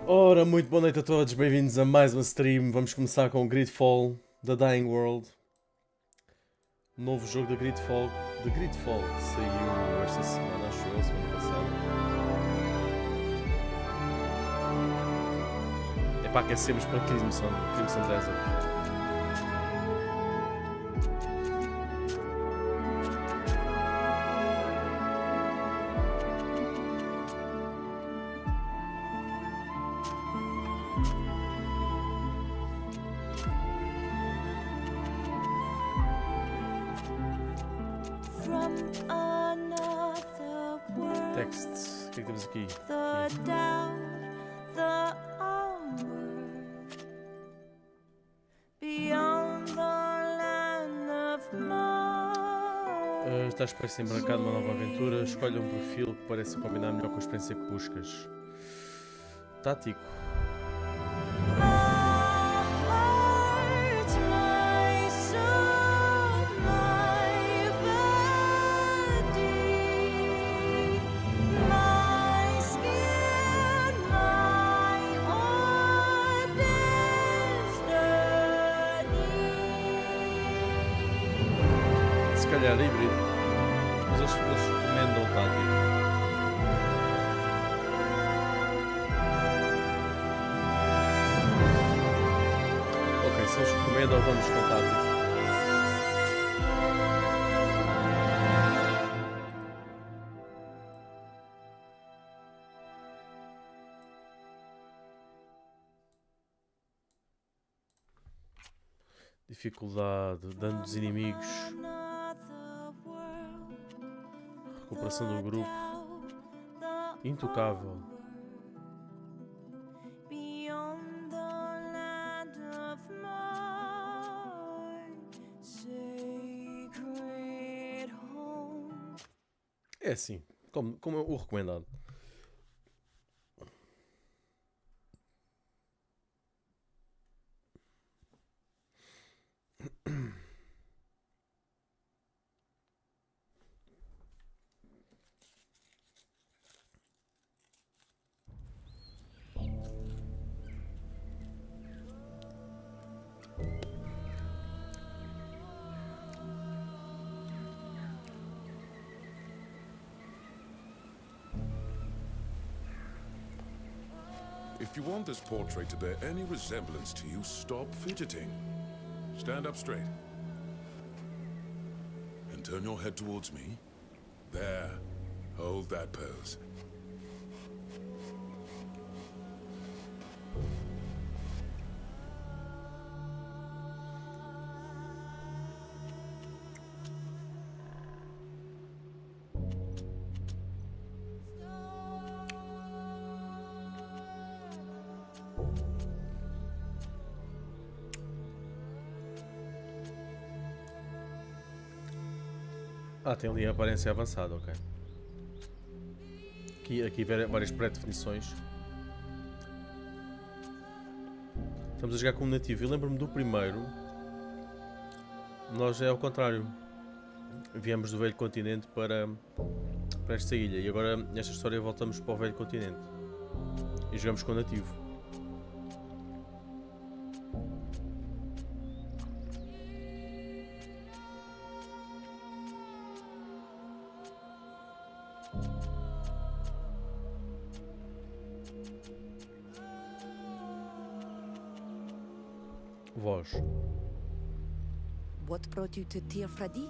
Ora, muito boa noite a todos, bem-vindos a mais uma stream. Vamos começar com Greedfall, The Dying World. Novo jogo da Greedfall, que saiu esta semana, acho eu, semana passada. É para aquecermos para Crimson Desert. Text, o que é que temos aqui? Estás prestes a embarcar numa nova aventura, escolhe um perfil que parece combinar melhor com a experiência que buscas. Tático. Se calhar é híbrido, mas eles recomendam o tático. Ok, se eles recomendam, vamos com tático. Dificuldade, dano dos inimigos. Recuperação do grupo. Intocável. É assim, como o recomendado. If you want this portrait to bear any resemblance to you, stop fidgeting. Stand up straight. And turn your head towards me. There. Hold that pose. Tem ali a aparência avançada, ok. Aqui várias pré-definições. Estamos a jogar como nativo. Eu lembro-me do primeiro. Nós é ao contrário. Viemos do velho continente para esta ilha. E agora, nesta história, voltamos para o velho continente. E jogamos com nativo. Voz. What brought you to Tir Fradi?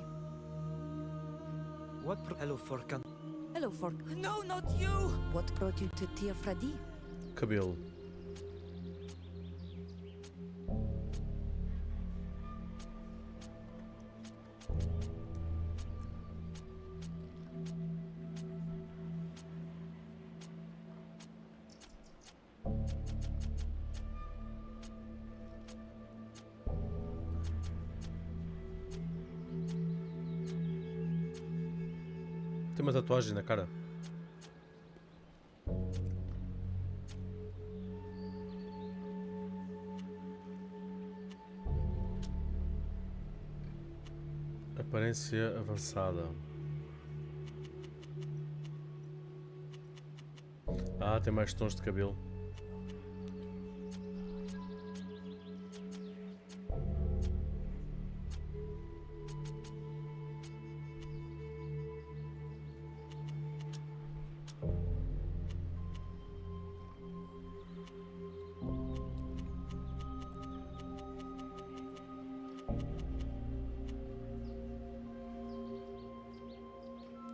Hello, Forkan. Hello, Fork. No, not you! What brought you to Tir Fradi? Cabelo. Tem uma tatuagem na cara. Aparência avançada. Tem mais tons de cabelo.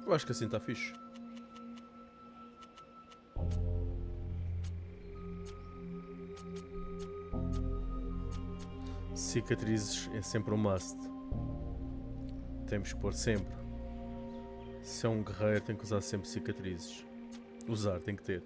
Eu acho que assim está fixe. Cicatrizes é sempre um must. Temos que pôr sempre. Se é um guerreiro tem que usar sempre cicatrizes. Usar, tem que ter.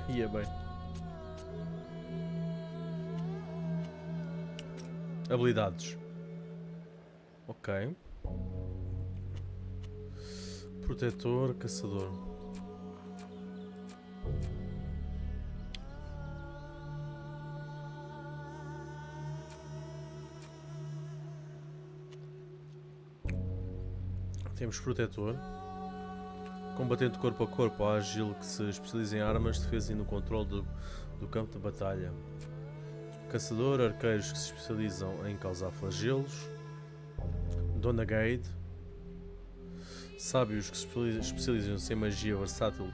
Ia bem. Habilidades. Ok. Protetor, caçador. Temos protetor. Combatente corpo a corpo, ágil que se especializa em armas, defesa e no controle do campo de batalha. Caçador, arqueiros que se especializam em causar flagelos. Dona Guide. Sábios que se especializam em magia versátil.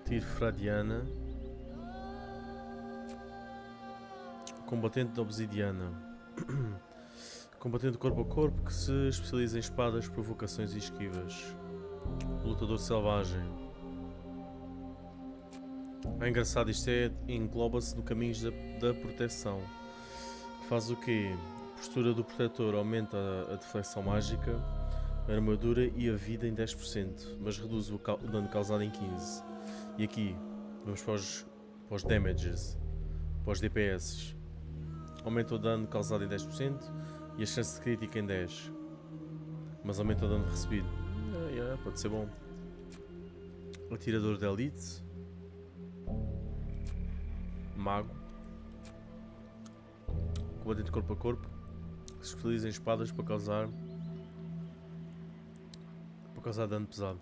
Tirfradiana. Combatente de obsidiana. Combatente corpo a corpo que se especializa em espadas, provocações e esquivas. Lutador selvagem. É engraçado, isto engloba-se no caminhos da proteção. Faz o quê? A postura do protetor aumenta a deflexão mágica, a armadura e a vida em 10%, mas reduz o dano causado em 15%. E aqui, vamos para os damages, para os DPS. Aumenta o dano causado em 10%. E a chance de crítica em 10. Mas aumenta o dano recebido. Pode ser bom. Atirador de elite. Mago. Combatente corpo a corpo. Que se especializa em espadas para causar dano pesado.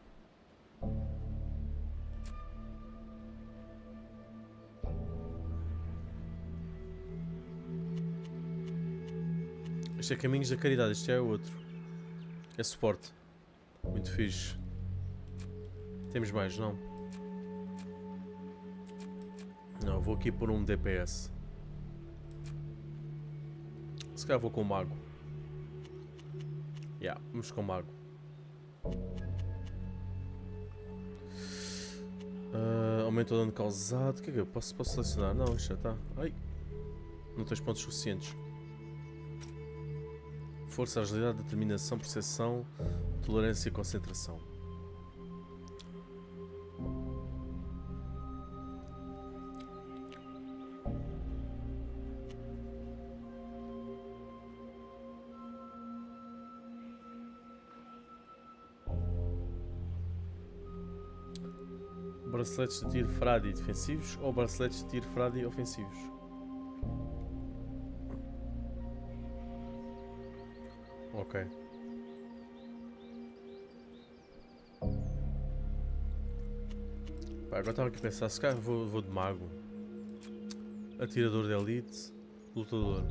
Este é Caminhos da Caridade, este é outro. É suporte. Muito fixe. Temos mais, não? Não, vou aqui por um DPS. Se calhar vou com o Mago. Vamos com o Mago. Aumenta o dano causado. O que é que eu posso selecionar? Não, isto já está. Ai. Não tens pontos suficientes. Força, agilidade, determinação, percepção, tolerância e concentração. Braceletes de tiro frade defensivos ou braceletes de tiro frade ofensivos? Ok. Agora estava aqui a pensar, se calhar vou de mago. Atirador de elite. Lutador.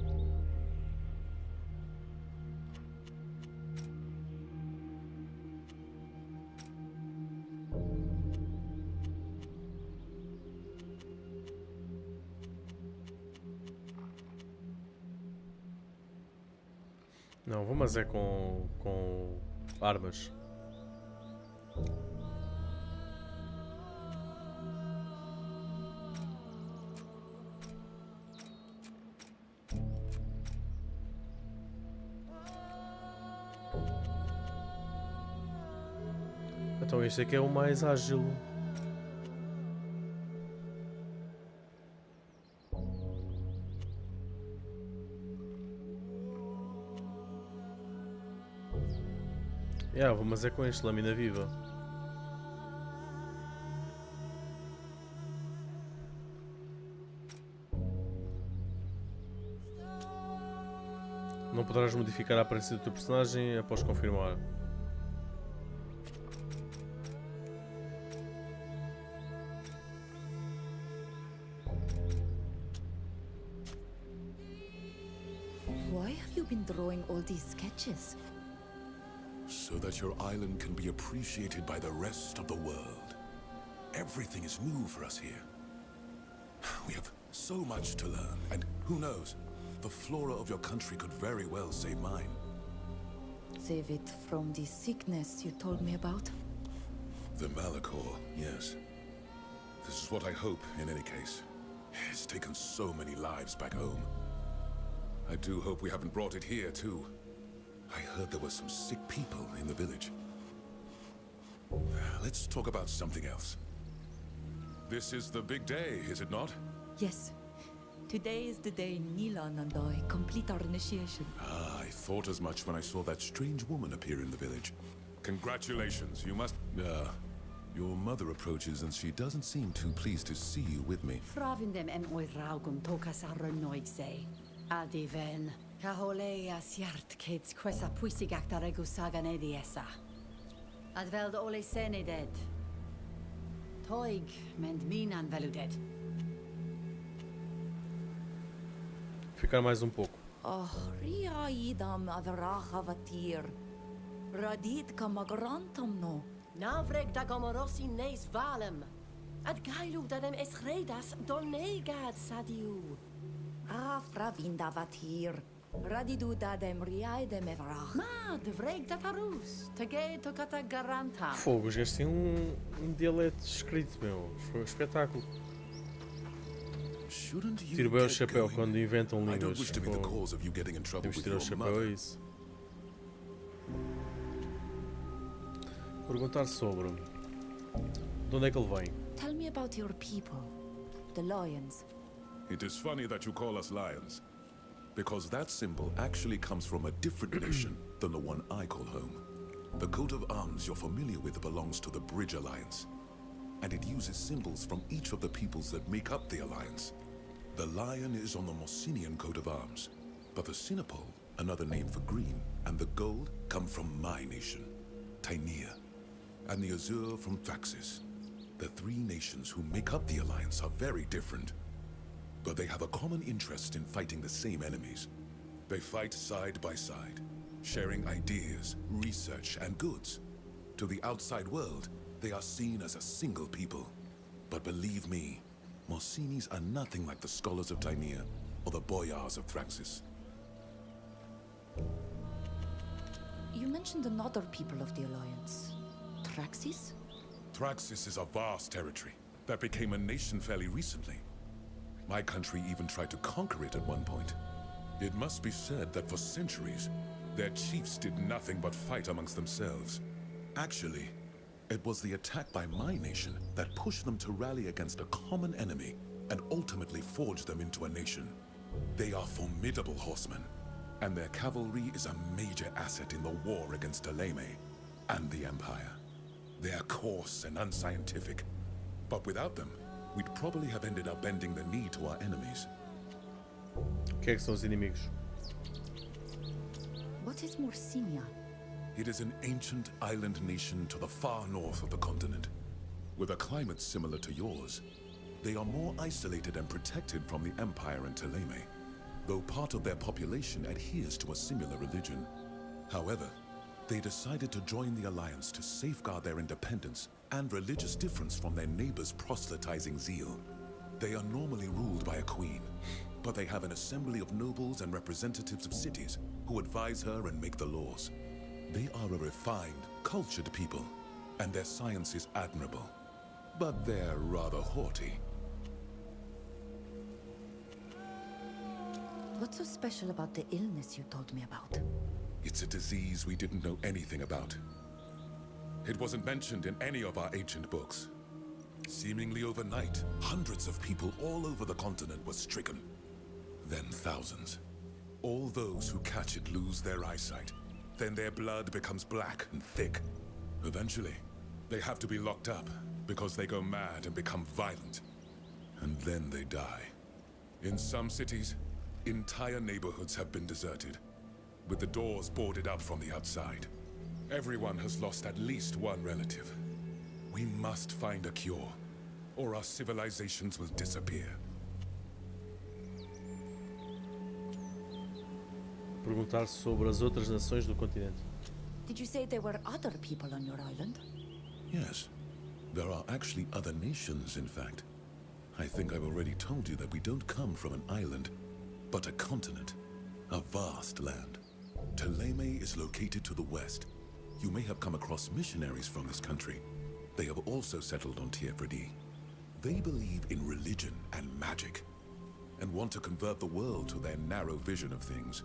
Não, vou mas é com armas. Então este aqui é o mais ágil. Mas é com este, lâmina viva. Não poderás modificar a aparência do teu personagem após confirmar. Why have you been drawing all these sketches? So that your island can be appreciated by the rest of the world. Everything is new for us here. We have so much to learn, and who knows, the flora of your country could very well save mine. Save it from the sickness you told me about? The Malachor, yes. This is what I hope, in any case. It's taken so many lives back home. I do hope we haven't brought it here, too. I heard there were some sick people in the village. Let's talk about something else. This is the big day, is it not? Yes. Today is the day Nilan and I complete our initiation. Ah, I thought as much when I saw that strange woman appear in the village. Congratulations, you must... your mother approaches and she doesn't seem too pleased to see you with me. Frafindem oerraugum tokas arrynnoig se. Adiven. Caholea siart kids quesa puisigak da regusagan ediesa. Adveld ole seneded. Toig mend minan veluded. Ficar mais pouco. Oh, ria idam adrachavatir. Radid kamagrantam no. Navrek da gomorosi neis valem. Ad gailu da dem esredas donegad sadiu. Fravinda vatir. Radidu da dem riai dem evrach. Ma, de vrek da farus. Tage tokata garanta. Fogo, os gajos têm dialeto escrito, meu. Foi um espetáculo. Shouldn't you Tiro bem o get chapéu going? quando inventam I don't línguas. wish to be the Fogo. cause of you getting in trouble Temos with de tirar o your chapéu a mother. isso. Perguntar sobre... De onde é que ele vem? Tell me about your people, the lions. It is funny that you call us lions, because that symbol actually comes from a different nation than the one I call home. The coat of arms you're familiar with belongs to the Bridge Alliance, and it uses symbols from each of the peoples that make up the alliance. The lion is on the Mosinian coat of arms, but the Sinopole, another name for green, and the gold come from my nation, Tainea, and the azure from Thraxis. The three nations who make up the alliance are very different, but they have a common interest in fighting the same enemies. They fight side by side, sharing ideas, research, and goods. To the outside world, they are seen as a single people. But believe me, Morsinis are nothing like the scholars of Tainea or the boyars of Thraxis. You mentioned another people of the Alliance. Traxis? Thraxis is a vast territory that became a nation fairly recently. My country even tried to conquer it at one point. It must be said that for centuries, their chiefs did nothing but fight amongst themselves. Actually, it was the attack by my nation that pushed them to rally against a common enemy and ultimately forged them into a nation. They are formidable horsemen, and their cavalry is a major asset in the war against Deleme and the Empire. They are coarse and unscientific, but without them, we'd probably have ended up bending the knee to our enemies. O que é que são os inimigos? What is Morsinia? It is an ancient island nation to the far north of the continent. With a climate similar to yours, they are more isolated and protected from the Empire and Teleme, though part of their population adheres to a similar religion. However, they decided to join the Alliance to safeguard their independence and religious difference from their neighbors' proselytizing zeal. They are normally ruled by a queen, but they have an assembly of nobles and representatives of cities who advise her and make the laws. They are a refined, cultured people, and their science is admirable. But they're rather haughty. What's so special about the illness you told me about? It's a disease we didn't know anything about. It wasn't mentioned in any of our ancient books. Seemingly overnight, hundreds of people all over the continent were stricken. Then thousands. All those who catch it lose their eyesight. Then their blood becomes black and thick. Eventually, they have to be locked up because they go mad and become violent. And then they die. In some cities, entire neighborhoods have been deserted. with the doors boarded up from the outside. Everyone has lost at least one relative. We must find a cure, or our civilizations will disappear. Perguntar sobre as outras nações do continente. Did you say there were other people on your island? Yes, there are actually other nations, in fact. I think I've already told you that we don't come from an island, but a continent, a vast land. Teleme is located to the west. You may have come across missionaries from this country. They have also settled on Tiefredi. They believe in religion and magic, and want to convert the world to their narrow vision of things.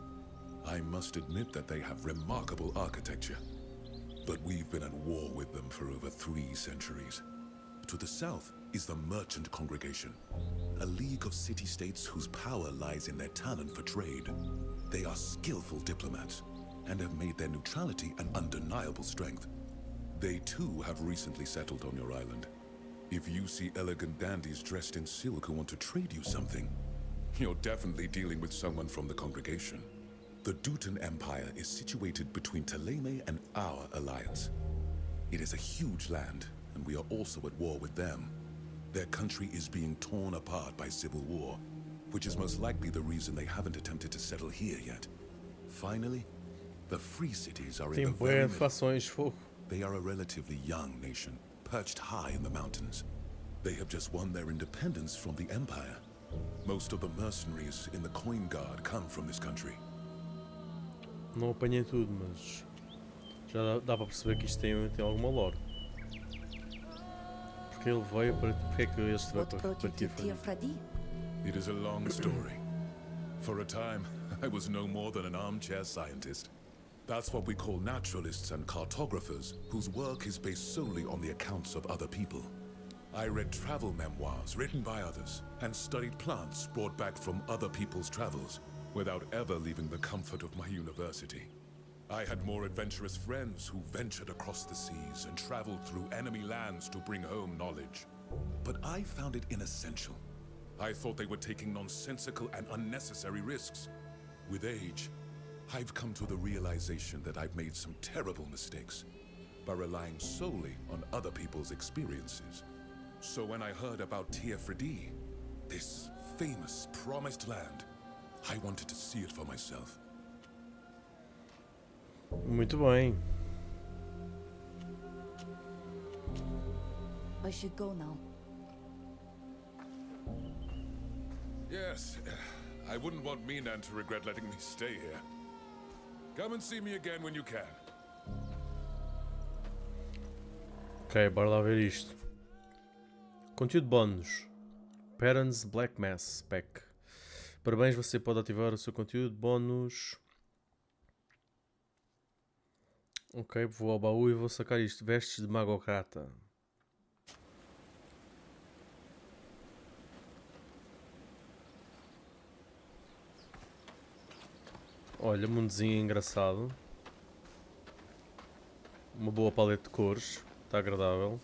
I must admit that they have remarkable architecture, but we've been at war with them for over 3 centuries. To the south is the Merchant Congregation, a league of city-states whose power lies in their talent for trade. They are skillful diplomats, and have made their neutrality an undeniable strength. They too have recently settled on your island. If you see elegant dandies dressed in silk who want to trade you something, you're definitely dealing with someone from the congregation. The Dutan Empire is situated between Teleme and our alliance. It is a huge land, and we are also at war with them. Their country is being torn apart by civil war, which is most likely the reason they haven't attempted to settle here yet. Finally, the free cities are in Tem the bué very de middle. fações, fogo. They are a relatively young nation, perched high in the mountains. They have just won their independence from the Empire. Most of the mercenaries in the Coin Guard come from this country. Não apanhei tudo, mas já dá para perceber que isto tem alguma lore. Porque ele veio para. Porque é que este vai What para brought you to Tiefredi? Tiefredi? It is a long story. For a time, I was no more than an armchair scientist. That's what we call naturalists and cartographers, whose work is based solely on the accounts of other people. I read travel memoirs written by others, and studied plants brought back from other people's travels, without ever leaving the comfort of my university. I had more adventurous friends who ventured across the seas and traveled through enemy lands to bring home knowledge. But I found it inessential. I thought they were taking nonsensical and unnecessary risks. With age, I've come to the realization that I've made some terrible mistakes by relying solely on other people's experiences. So when I heard about Tiefredi, this famous promised land, I wanted to see it for myself. Muito bem. I should go now. Yes, I wouldn't want Minan to regret letting me stay here. Come and see me again when you can. Ok, bora lá ver isto. Conteúdo bónus. Parents Black Mass Pack. Parabéns, você pode ativar o seu conteúdo bónus. Ok, vou ao baú e vou sacar isto. Vestes de magocrata. Olha, mundozinho engraçado. Uma boa paleta de cores. Está agradável.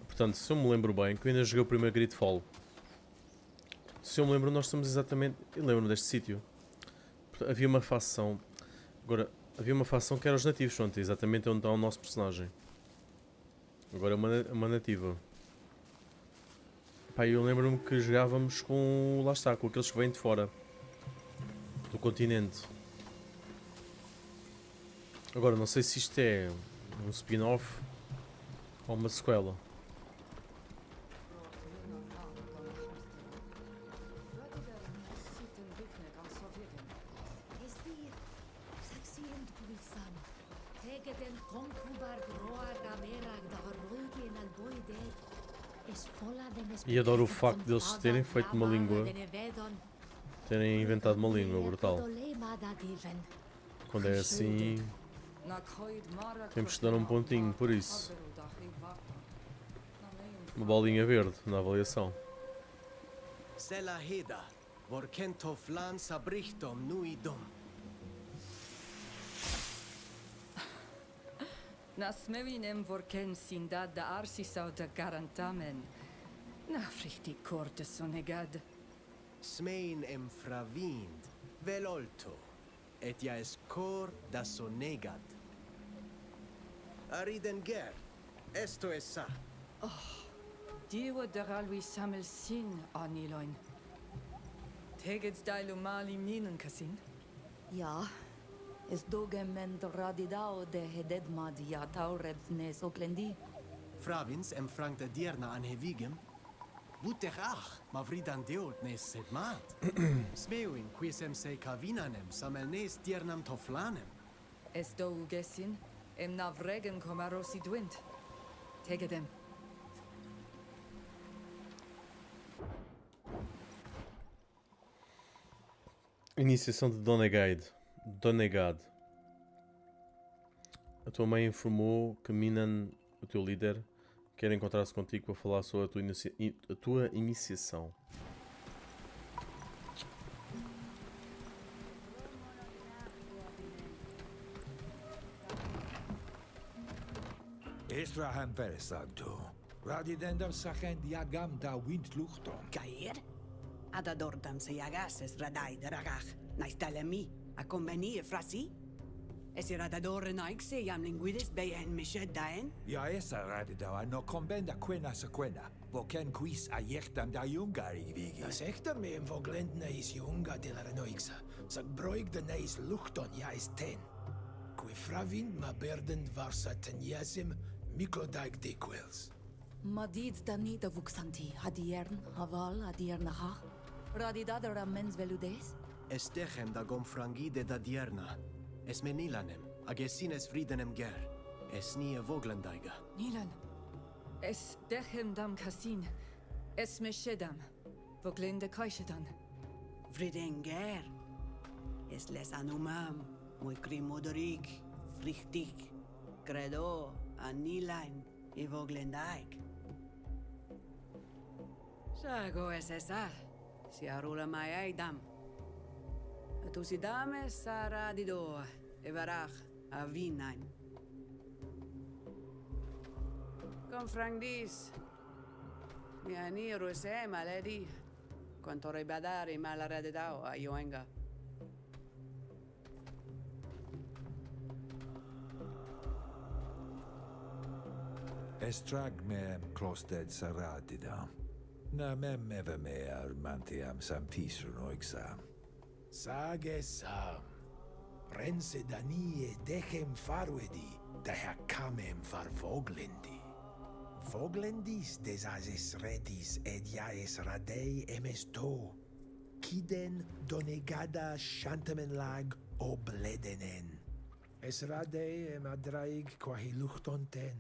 Portanto, se eu me lembro bem, que eu ainda joguei o primeiro Greedfall. Se eu me lembro, nós estamos exatamente... Eu lembro-me deste sítio. Havia uma facção... Agora, havia uma facção que era os nativos, pronto, exatamente onde está o nosso personagem. Agora é uma nativa. Pá, eu lembro-me que jogávamos com... Lá está, com aqueles que vêm de fora. Do continente. Agora, não sei se isto é um spin-off ou uma sequela. E adoro o facto de eles terem feito uma língua, terem inventado uma língua brutal. Quando é assim, temos que dar um pontinho por isso. Uma bolinha verde na avaliação. Selaheda, vorkento flan sabrichtom nuidum. Nasmevinem vorken sindad da arsisau da garantamen. Nafrichti korte sonegad. Smein fravind, velolto, et ja escor da sonegat. Ariden ger, esto es sa. Diwa daralwi samel sin aniloin. Tegets dailu mali minen kasin. Ja, es dogem en radidao de hededmad ja taurebs nes oklendi. Fravins frank de dierna an hevigem. Buterach, ma vridan deolt nes sedmat. Smeuin quisem se cavinanem samel nes diernam toflanem. Es do ugesin, navregen komarosi dwint. Tegedem. Iniciação de Donegad. A tua mãe informou que Minan, o teu líder, quer encontrar-se contigo para falar sobre a tua iniciação. Estrahan versagto. Radidendam sachend jagam da windluchton. Cair? Adadordam se jagases radai de ragach. Naistalemi, a convenie frasi? Es radadore naikse jam linguides beien mished daen? Ja esa radida no convenda quena sequena. Voken quis a jechtam da jungari vigi. Das echter me in voglend neis junga de la renoixa. Sag broig de neis luchton ja is ten. Qui fravin ma berdend varsa tenjasim miklodaik dequels. Madid danita vuxanti, hadiern, haval, adiernachach. Radidadera mens veludes? Estechem da gomfrangide da dierna. Es menilanem, agesines vridenem ger. Es nie voglendaiga. Nilan. Es dechem dam kasin. Es meshedam. Voglinde kaishedan. Vridenger. Es les anumam. Muy crimodorik. Frichtig. Credo. Anilain. I voglendaik. Sago es esa. Si arula mai aidam. Tu si dame sara di doa. E varach a vinain. Confrangdis. Mi aniru se maledi. Quanto ribadari malarededao a Yoenga. Estrag mem closted saradida. Na mem eve me armantiam sam pisrunoixa. Sage sam. Rense danie dechem farwedi, da kamem far voglendi. Voglendis desases redis ed jaes radei emesto. Kiden donegada shantamen lag obledenen. Es radei adraig quahi luchton ten.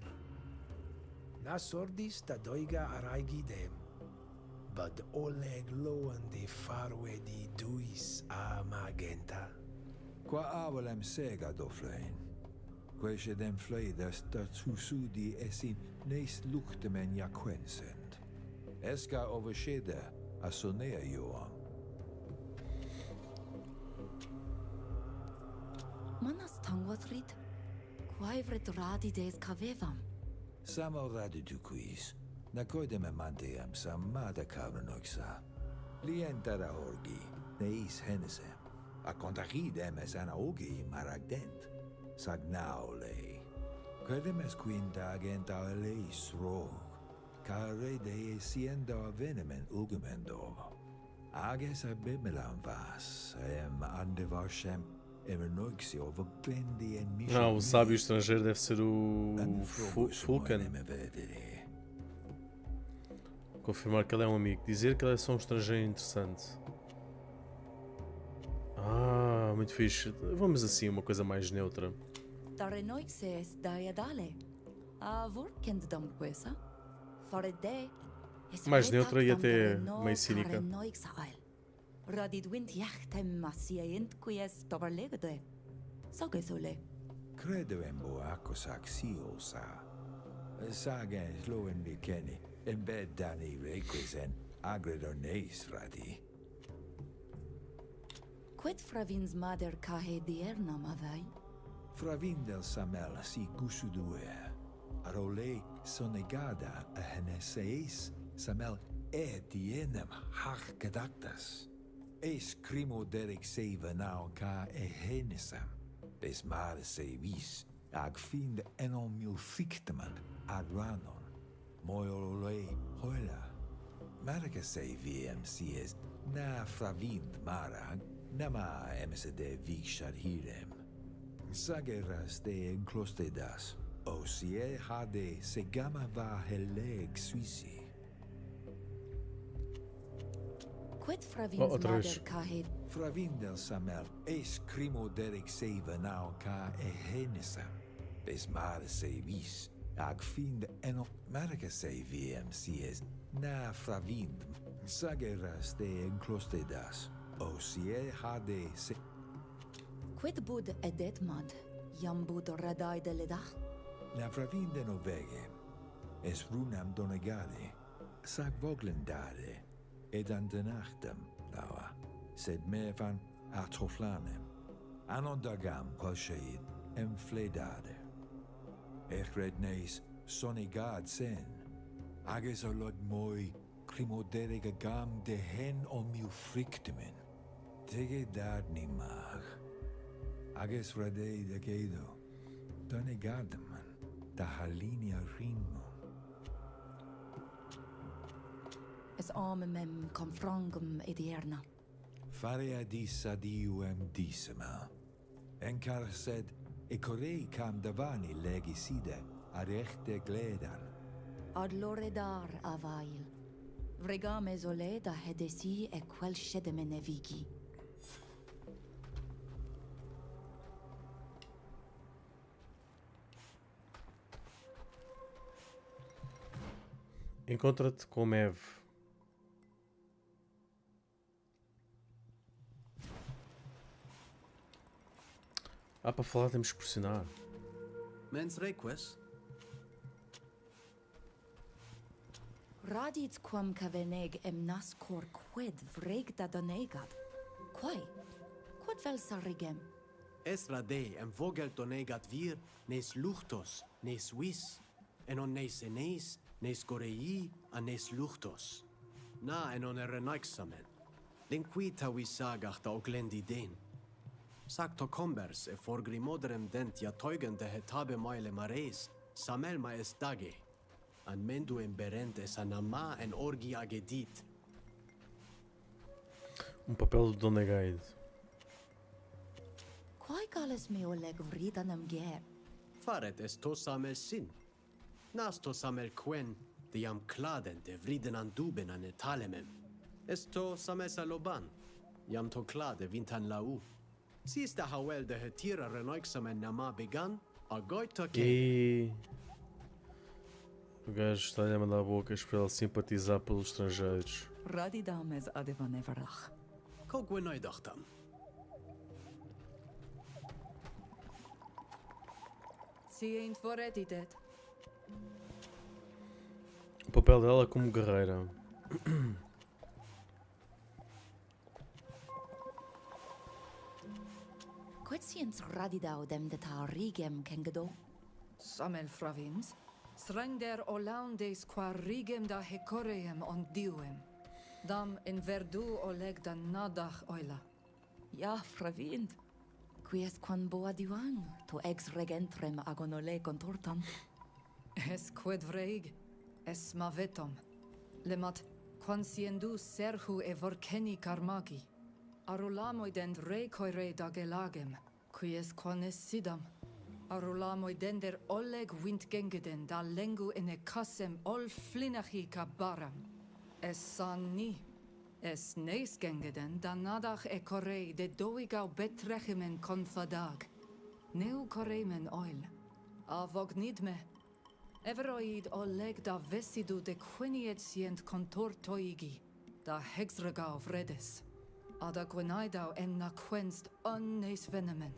Nas ordis da doiga araigidem. Bud oleg loan de farwedi duis a magenta. Qua avalem sega doflein. Quae dem fleidas dat susudi esin neis luchtemen jaquensend. Esca overschede a sonea joam. Manas tangwasrit? Quaevret radides cavevam? Samo radiduquis. Nacoidem amanteam samada cavernoxa. Lientara orgi, neis henesem. A contagidem es anaogi maragdent. Sagnaole. Quedem es quindagent aleis rog. Care de siendo avenemen ugemendo. Ages abimelam vas, andevarsem evernoixio voglendi en mission. Não, o sábio estrangeiro deve ser o Fulcan. Confirmar que ele é um amigo. Dizer que ele é só um estrangeiro interessante. Ah, muito fixe. Vamos assim, uma coisa mais neutra. Darenoixes daiadale. A vorkendam quesa. Farede. Mais neutra e até meio cínica. Radidwint jachtem massiaint quies toverlegde. Sogesole. Credo en boacosac siosa. Sagen sloen bikeni. En bed dani requisen agredor neis radi. Quid fravins mader cahe diernam avai? Fravindel samel si gusudue. Arole sonegada a heneseis samel dienem hach gedactas. Es crimo derek seiva now ka henisam. Des mare se vis, ag find enom mil fictaman ad ranon. Moiolole hoila. Marca se VMCS na fravind marag, nama emsede vikshad hirem. Sageras de enclostedas, o sie hade segama va heleg suisi. Quid fravin's outra mother vez. cahed? Fravindel samel, es crimo derek seiva now ka ehenisam. Des mare se vis, ag find eno marca se VMCS na fravind. Sageras de enclostedas, o sie hade se... Quid bud edetmad? Jam bud radai de ledach? Na fravinde novegem, es runam donegade, sag voglendade, ed an denachtem, laua, sed me van atoflanem, anondagam qualsheid fledade. Echred neis sonigad sen, ages olod moi crimoderega gam de hen o miu frictimen, tege dad ni mag, ages radei de gedo, donegademan, da halinia rinmo. Es armem confrangum edierna. Farea dis adiuem dissima. Encar sed, e corei cam davani legiside, ad echte gledan. Ad loredar avail. Vregame zoleda hedesi e quel shedemene vigi. Encontra-te com Mev. Para falar temos que pressionar. Mens request? Radit quam caveneg nascor quid vregda donegad. Quai? Quod vel sarigem? Es rade vogel donegat vir, nes luchtos, nes vis, enon nes enes, nes gorei, a nes luchtos. Na enon erenaixamen. Linquita visagach da oglendi den. Sacto combers forgrimodrem dent ja teugende hetabe maile mares, samelma est dage. An mendu berentes anama en orgi agedit. Papel do Donegaide. Quai gales me oleg vridanam ger? Faret est to samel sin. Nas to samel quen, diam kladen de vriden an duben an etalemem. Est to sames aloban, jam to klade vintan lau. Si sta hawel de hetira renoixamen nama began, a goita que... E o gajo está-lhe a mandar bocas para ele simpatizar pelos estrangeiros. Radidames adevaneverach. Cogwenoidachtam. Sie ain't for edited. O papel dela é como guerreira. Quid siens radidau dem de ta rigem kengedo? Samel fravins. Sreng der olaundes qua rigem da hecoreum on diuem. Dam in verdu oleg da nadach oila. Ja, fravind. Quies quan boa diwan, to ex regentrem agonole contortam. Es quid vreig, es ma vetom. Lemat, quan siendu serhu e vorceni carmagi. Arulamoidend re coire da gelagem, quies quan es sidam. Arulamoidender oleg wintgengeden da lengu in e kassem ol flinachi ka baram. Es san ni. Es neisgengeden da nadach e corei de doigau betrechimen confadag. Neu coreimen oil. A vognidme. Everoid oleg da vesidu de quiniet sient contor toigi. Da hexregau vredes. Ada gwenaidau en na quenst unnes venemen.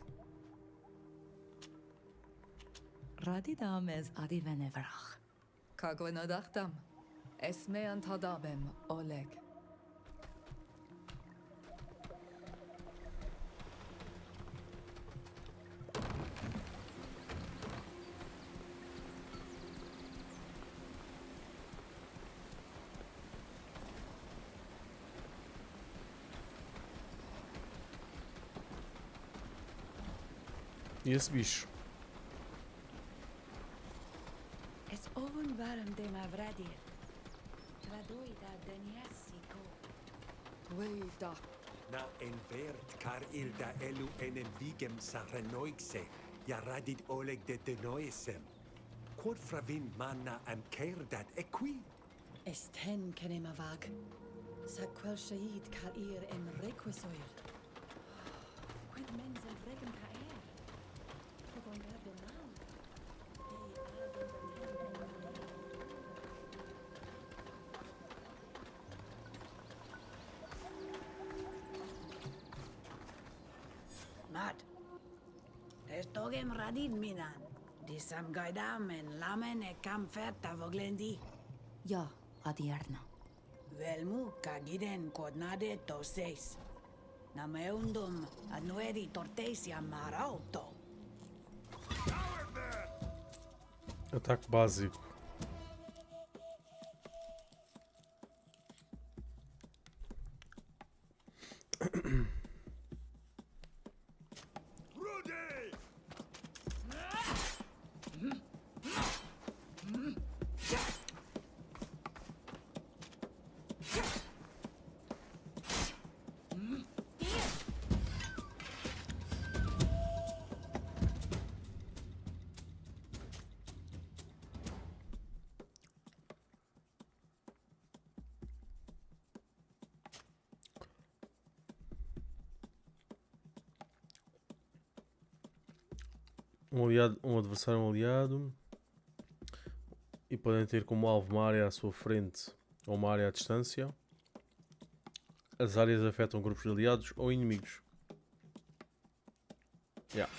Radidames adiveneverach. Ka gwenadachtam. Es me antadabem oleg. E esse bicho? Es oven warm de ma vradir. Tradoida deniasico. Weida. Na en vert kar ilda elu enem vigem sarenoigse. Ja radit oleg de denoisem. Quod fravin manna am kerdat equi? Esten kenema vag. Sa quel shaid ka ir en requisoir. Quid mens en regen ka er? Quod de mal. Mat. Estogem radid minan. Disam gaidam en lamen e kam ferta voglendi. Ja, adierna. Velmu kagiden kodnade to seis. Nameundum anueri tortesia marauto. Ataque básico. Um adversário um aliado. E podem ter como alvo uma área à sua frente ou uma área à distância. As áreas afetam grupos de aliados ou inimigos. Yeah.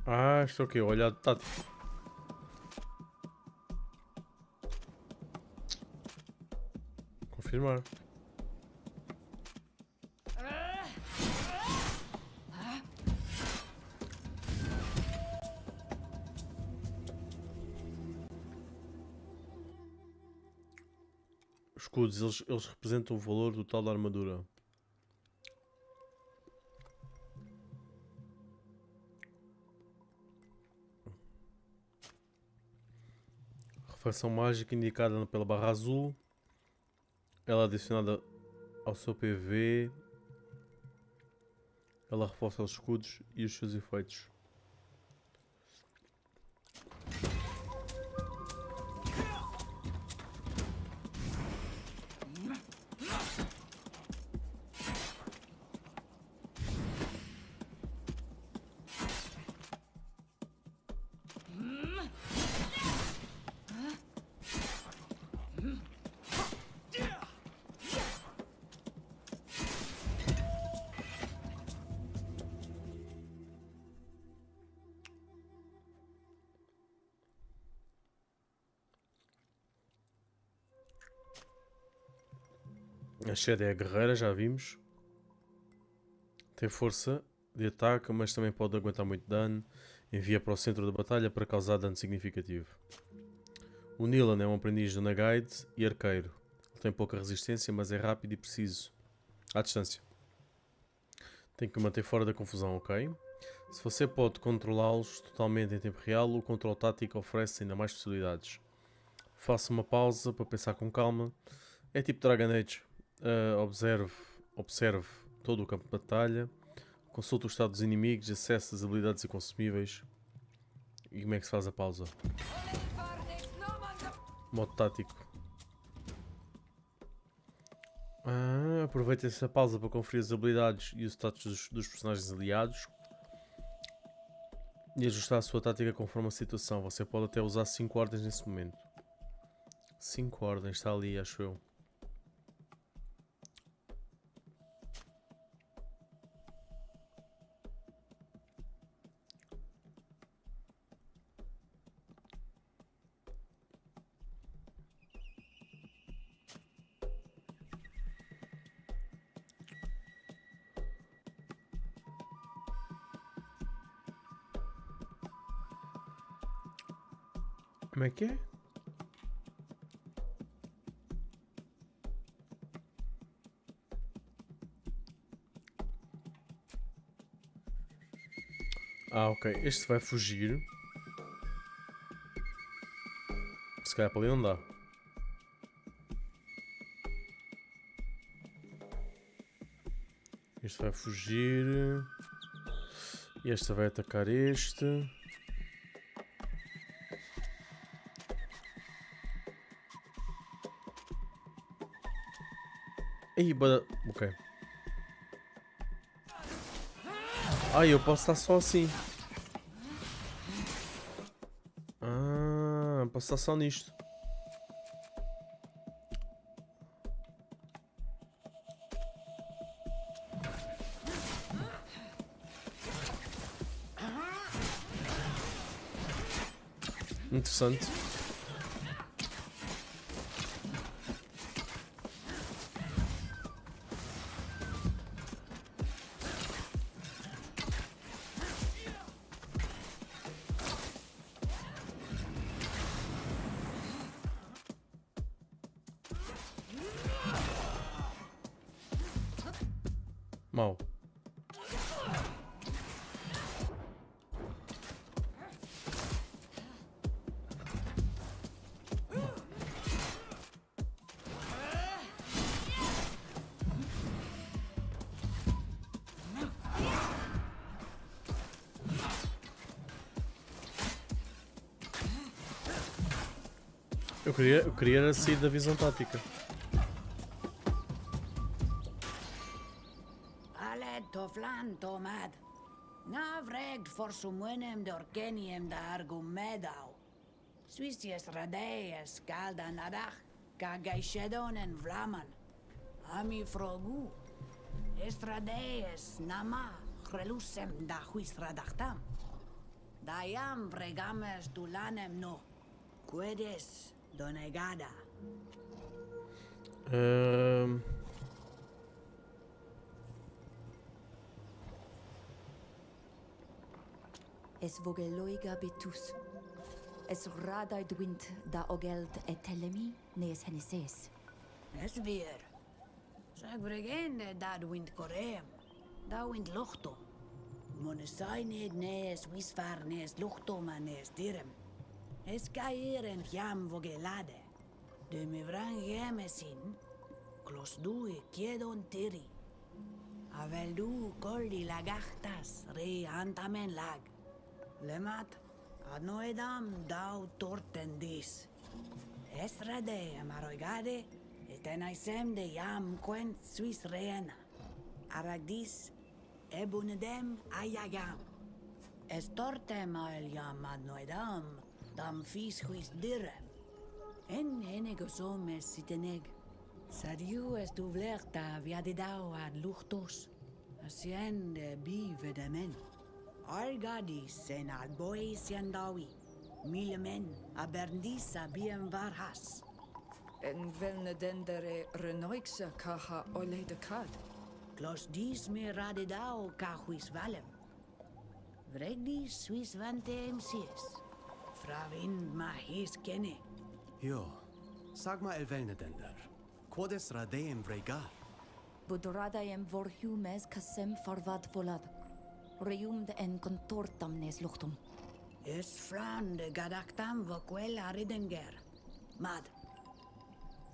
Ah, isto é o quê? Olhado tático. Confirmar. Os escudos, eles representam o valor total da armadura. Reflexão mágica indicada pela barra azul. Ela é adicionada ao seu PV. Ela reforça os escudos e os seus efeitos. A Shed é a guerreira, já vimos. Tem força de ataque, mas também pode aguentar muito dano. Envia para o centro da batalha para causar dano significativo. O Nilan é um aprendiz do Guide e arqueiro. Ele tem pouca resistência, mas é rápido e preciso. À distância. Tem que o manter fora da confusão, ok? Se você pode controlá-los totalmente em tempo real, o controle tático oferece ainda mais possibilidades. Faça uma pausa para pensar com calma. É tipo Dragon Age. Observe todo o campo de batalha. Consulte o estado dos inimigos. Acesse as habilidades e consumíveis. E como é que se faz a pausa? Modo tático. Aproveite essa pausa para conferir as habilidades e os status dos personagens aliados. E ajustar a sua tática conforme a situação. Você pode até usar 5 ordens nesse momento. 5 ordens, está ali, acho eu. Como é que é? Ah, ok. Este vai fugir. Se calhar para ali não dá. Este vai fugir. E este vai atacar este. Ih, bora. Ok. Ah, eu posso estar só assim. Ah, posso estar só nisto. Interessante. Mau. Eu queria era sair da visão tática. Ale toflan tomad. Na vregt for sumunem dorkenium da argumedau. Suisies radees kaldan adach, kagaishedon en vlaman. Ami frogu. Estradees nama, relusem da huis radachtam. Dayam vregames dulanem no. Quedes donegada. Es vogeloiga betus. Es radai dwint da ogeld etelemi nes henises. Es weer. Zeg vregende da wind koreem. Da wind luchtom. Monesainet nes wisvar nes luchtom nes direm. Es kair en jam vogelade. De me vrang gemesin. Klos du kiedon tiri. Avel du koldi lagachtas re antamen lag. Lemat, adnoedam dau tortendis. Esrade amaroigade, etenaisem de jam quent suis reena. Aragdis, ebunedem ayagam. Estortem al jam adnoedam, dam fis huis direm. En enegosom es siteneg. Sadiu es tu vlerta viadidau ad luchtos. Asien de bivedemen. Argadis en albois yandawi. Milemen aberdisa bien varhas. En velne dendere renoixe kaha ole de kad. Klos dis me radidao kahuis valem. Vregdis suis vantem sies. Fravind ma his kenne. Jo, sag ma el velne dender. Quodes radeem vregar? Budradaem vorhumes kasem farvad volad. Reumde en contortam nes luchtum. Es fran de gadaktam voquel aridenger. Mad.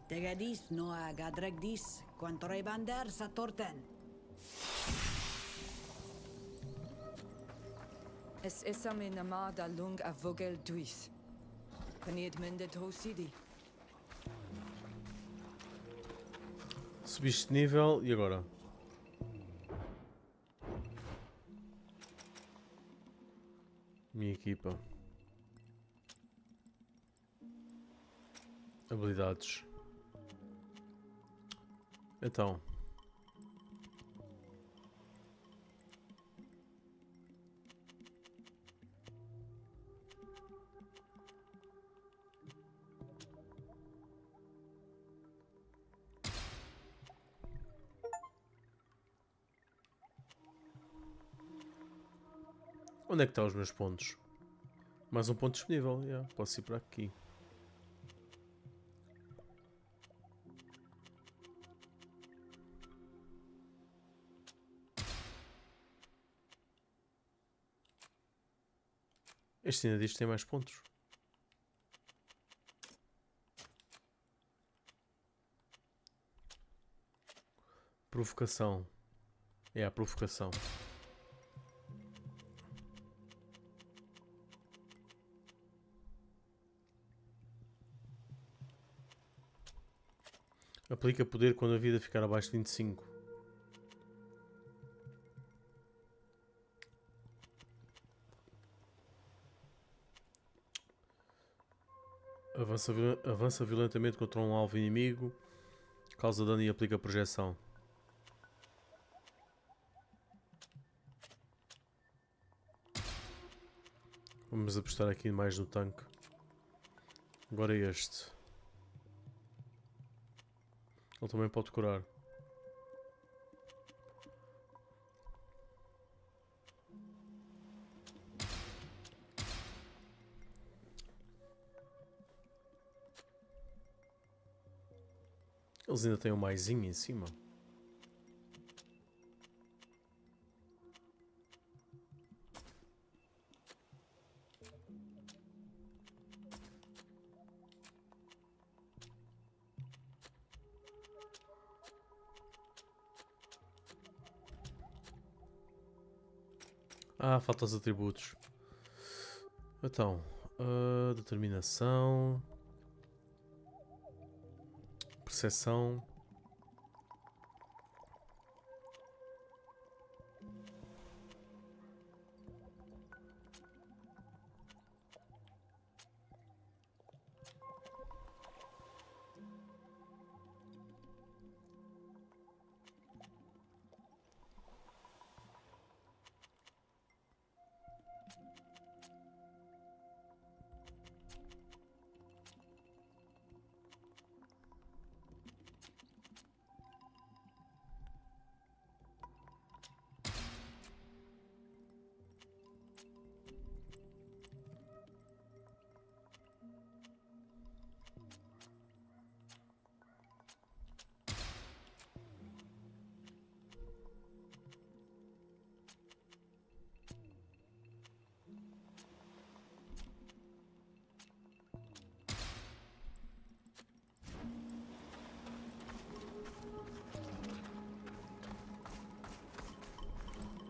Tegadis noa gadregdis quantorebander satorten. Es esame namada lung a vogel duis. Panied mendet hosidi. Subiste de nível e agora? Minha equipa. Habilidades. Então. Onde é que estão os meus pontos? Mais um ponto disponível. Yeah, posso ir para aqui. Este ainda diz que tem mais pontos. Provocação. É a provocação. Aplica poder quando a vida ficar abaixo de 25. Avança violentamente contra um alvo inimigo. Causa dano e aplica projeção. Vamos apostar aqui mais no tanque. Agora este. Ele também pode curar. Eles ainda têm um maisinho em cima. Ah, faltam os atributos. Então, determinação, percepção.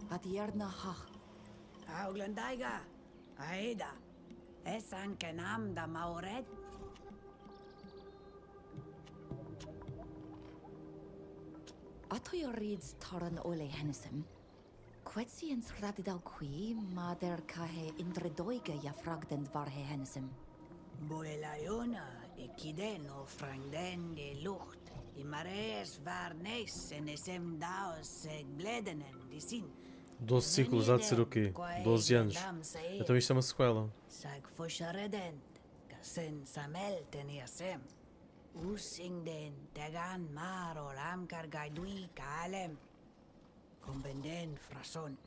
Adierna hach. Auglandaiga, Aida, Esan Kenam da Maured. Atoy reads Taran Ole Hennesem. Quetsiens radidal qui, mader kahe indredoige ja fragdend varhe Hennesem. Boelaiona, Ikiden o Frangden de Lucht. I mares var neis en esem daos bledenen de sin. 12 ciclos há de ser o quê? 12 anos. Então isto é uma sequela. Sag fosharedent, kasen samel teniasem. Usingden, tegan mar olam kargaidui kalem. Kombenden frason.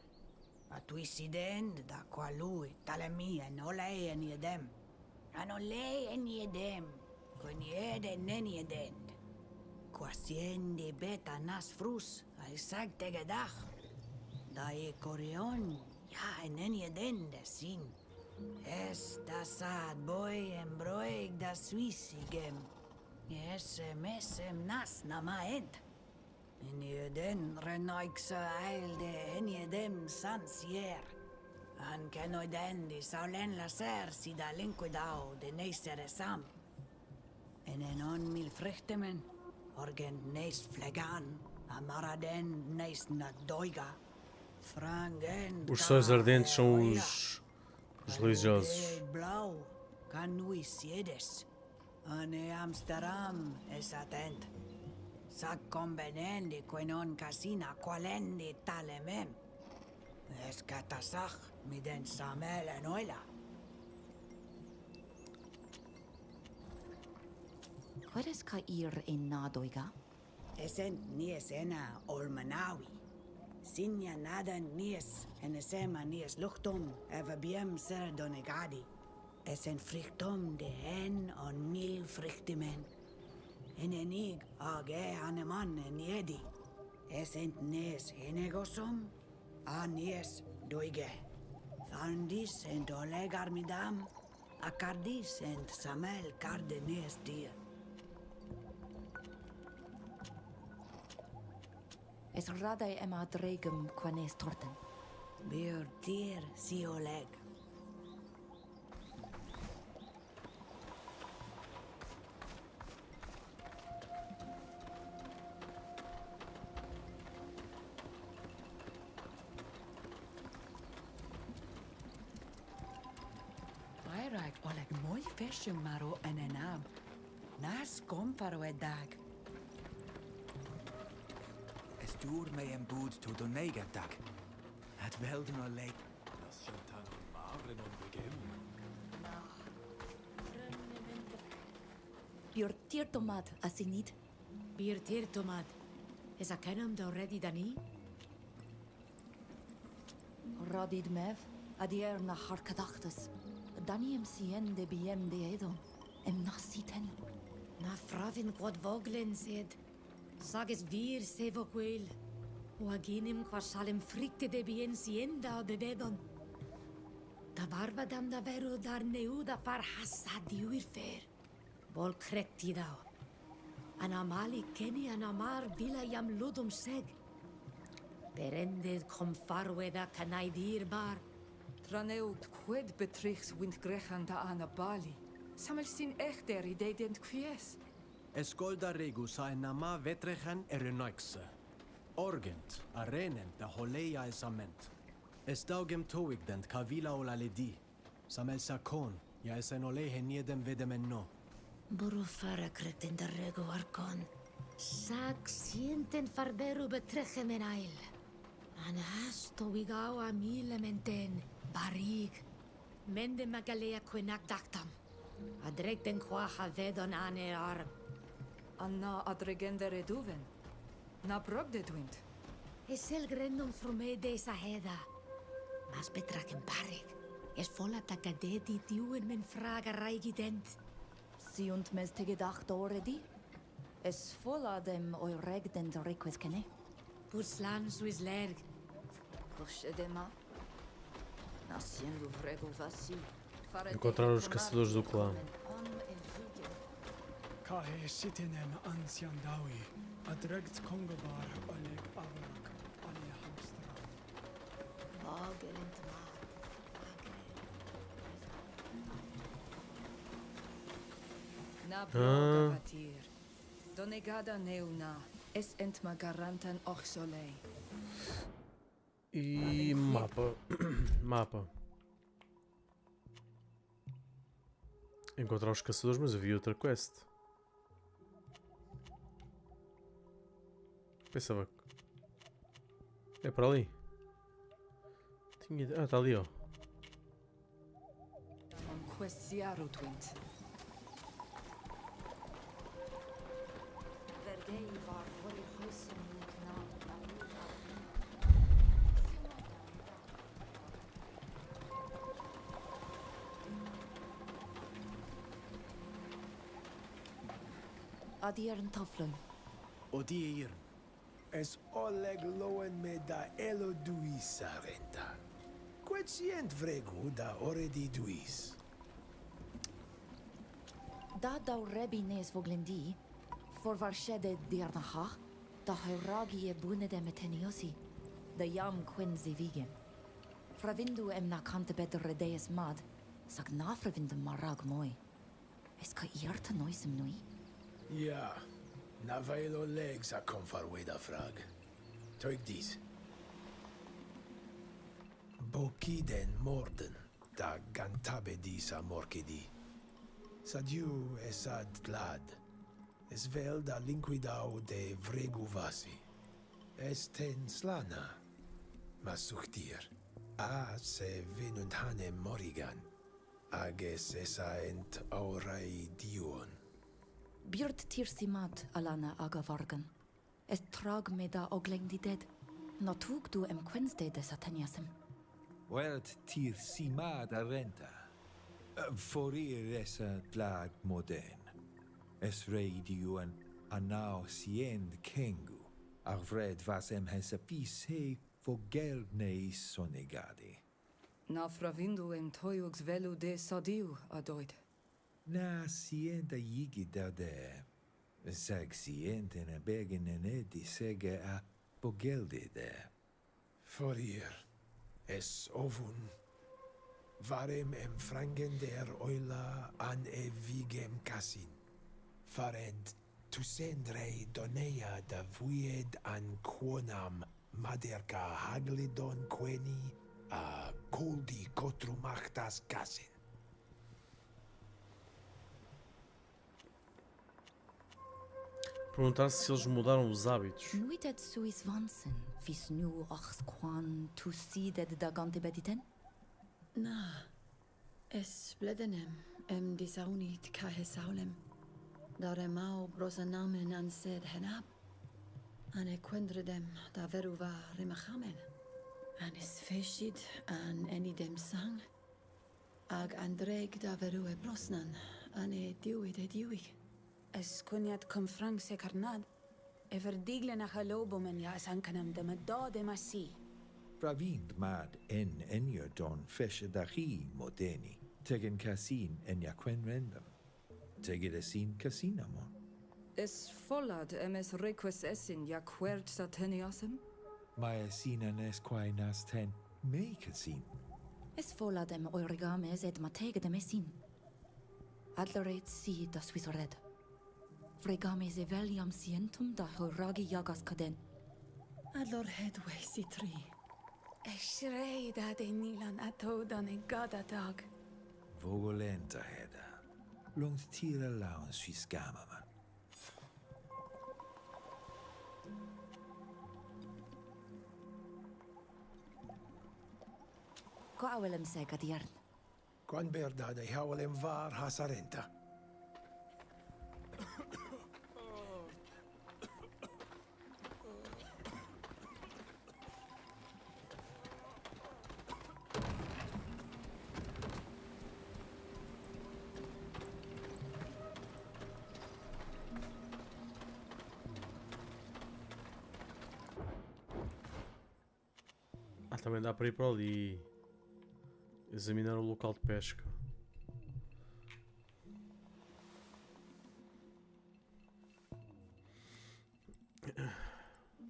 Atuisiden da qualui talemi en olei en yedem. An olei en yedem. Kon yeden en yeden. Quasien de beta nas frus, ai sag tegedach. Da e corion, ja en yeden de sin. Es da sad boy en broig da suisigem. Mesem nas namaed. En yeden renoikse eil de en yedem sansier. An kenoiden de saulen laser si da linquidao de neisere sam. En on mil frichtemen, orgen neis flegan, amaraden neis na doiga. Frangen. Os sóis ardentes são os religiosos. Blau, canui siedes. Ane Amsterdam es atent. Sac convenende quenon casina qualendi talemem. Es catasach miden samel enoila. Queres ka ir in nadoiga? Esent nies ena olmanawi. Sinja nadan nies en esema nies luchtum eva biem ser donegadi. Esent frichtum de en on mil frichtimen. En enig age aneman en yedi. Esent nies henegosum a nies doige. Andis and Oleg Armidam, Akardis and Samel Cardenes dear. Es radai ema dregum quanes torten. Bir dear si Oleg. Airak Oleg mooi versje maro en een naam. Naast kom faro e dag. Es dur me en boed to donega dag. Het welden alleen. Das Shantan und Maren und Begem. Bior tirtomad asinid. Bir tirtomad. Is a kenum do ready dani? Radid mev, adier na harkadachtes. Danium sien de biem de edom. Em nasiten. Na fravin quod voglen sed. Sages vir sevo quel. O aginim qua salem fricte de bien sienda de dedon. Da barbadam da veru dar neuda far hassadi uirfer. Vol cretti dao. Anamali keni anamar vila jam ludum seg. Berended kom farwe da kanaidir bar. Traneut quid betrichs wind grechan da ana bali. Samel sin echter idee dent quies. Escolda regus a nama vetrechan erenoixe. Orgent, arenen da holeia esament. Estaugem toig dent kavila ola ledi. Samel sakon, ja esen ole heniedem vedemen no. Buru fara kreten da rego arcon. Sag sienten farberu betrechem en ail. Anasto wigawa milementen. Barig. Mende magalea quenak dactam. Adrek den quaha vedon ane arm. Anna adregende reduven. Na brog de dwint. Es el grendum frume de esa heda. Mas betraken barig. Es volla takadedi diuen men fraga raigident. Si und mes te gedacht already? Es volla dem oireg den reques kene. Puslan suis lerg. Push edema. Nascendo vrego vasi. Encontrar os caçadores do clã. Kahe sitinem ancian dawi. Adregt kongobar Oleg Avarak. Alia hamstra. Vagelent mar. Na broga vatir. Donegada neuna. Es entma garantan och solei. E mapa. Mapa. Encontrar os caçadores, mas havia outra quest. Pensava que... É para ali. Tinha... Ah, está ali, ó. Questiaro twint. Adiern taflun. Odier. Es Oleg loen me da elo duis sarenta. Quetient vregu da oredi duis. Da dau rebi nes voglendi, for varshede diarnachach, da ragi e bune de meteniosi, da jam quinzi vigem. Fravindu em na kante better redees mad, sag na fravindu marag moi. Es ka iarta noisem nui? Ja, na veil Oleg sa konfarwe da frag. Toig dis. Bokiden morden, da gantabe disa morkidi. Sadiu esad glad. Es vel da linquidau de vregu vasi. Esten slana. Masuchtir. A se vinunt hanem morigan. Ages esa ent aurai dion. Björd tirsimat alana agavargan. Es trag me da oglengdi ded. Na tug du em quensde de sataniasem. Welt tir sima da renta. Forir esa plag modern. Es reidiuen anau siend kengu. Arvred vasem hesapis he vogel neis sonegadi. Na fravindu toiugs velu de sadiu adoid. Na sienta yigi de. Sag sienta na begen di sega a bogelde de. For hier. Es ovun. Varem frangen der oila an vigem kasin. Fared tusendrei donea da vuied an quonam maderka haglidon queni a goldi kotrumachtas kasin. Perguntar se eles mudaram os hábitos. Nuitet suis vansen, vis nu achs quan tu sidet da gante bediten? Na, es bledenem disaunit kahe saulem. Daremau brosanamen an sed henab. An equendredem da veruva rimachamen. An is feshid an enidem sang. Ag andreg da verue brosnan, an diwid diwig. Es kunjat confrang se carnad. Everdigle nach halobomen ja es ankanam de medade massi. Pravind mad en enyo don feshe dachi modeni. Tegen casin en yaquen rendam. Tegedesin casinamon. Es follad emes reques essin ja quert sateniasem? Maya sina nes quae nas ten me casin. Es foladem oirigames et mategedem esin. Adlereit si da swisored. Fregames eveliam sientum da horagi jagas caden. Adlor hedwe si tri. Eshrei da de nilan atodan e gada dag. Vogolenta heda. Longt tira laun suis gamaman. Ko awelem seg adiern. Quan berda de hawlem var hasarenta. Também dá para ir para ali. Examinar o local de pesca.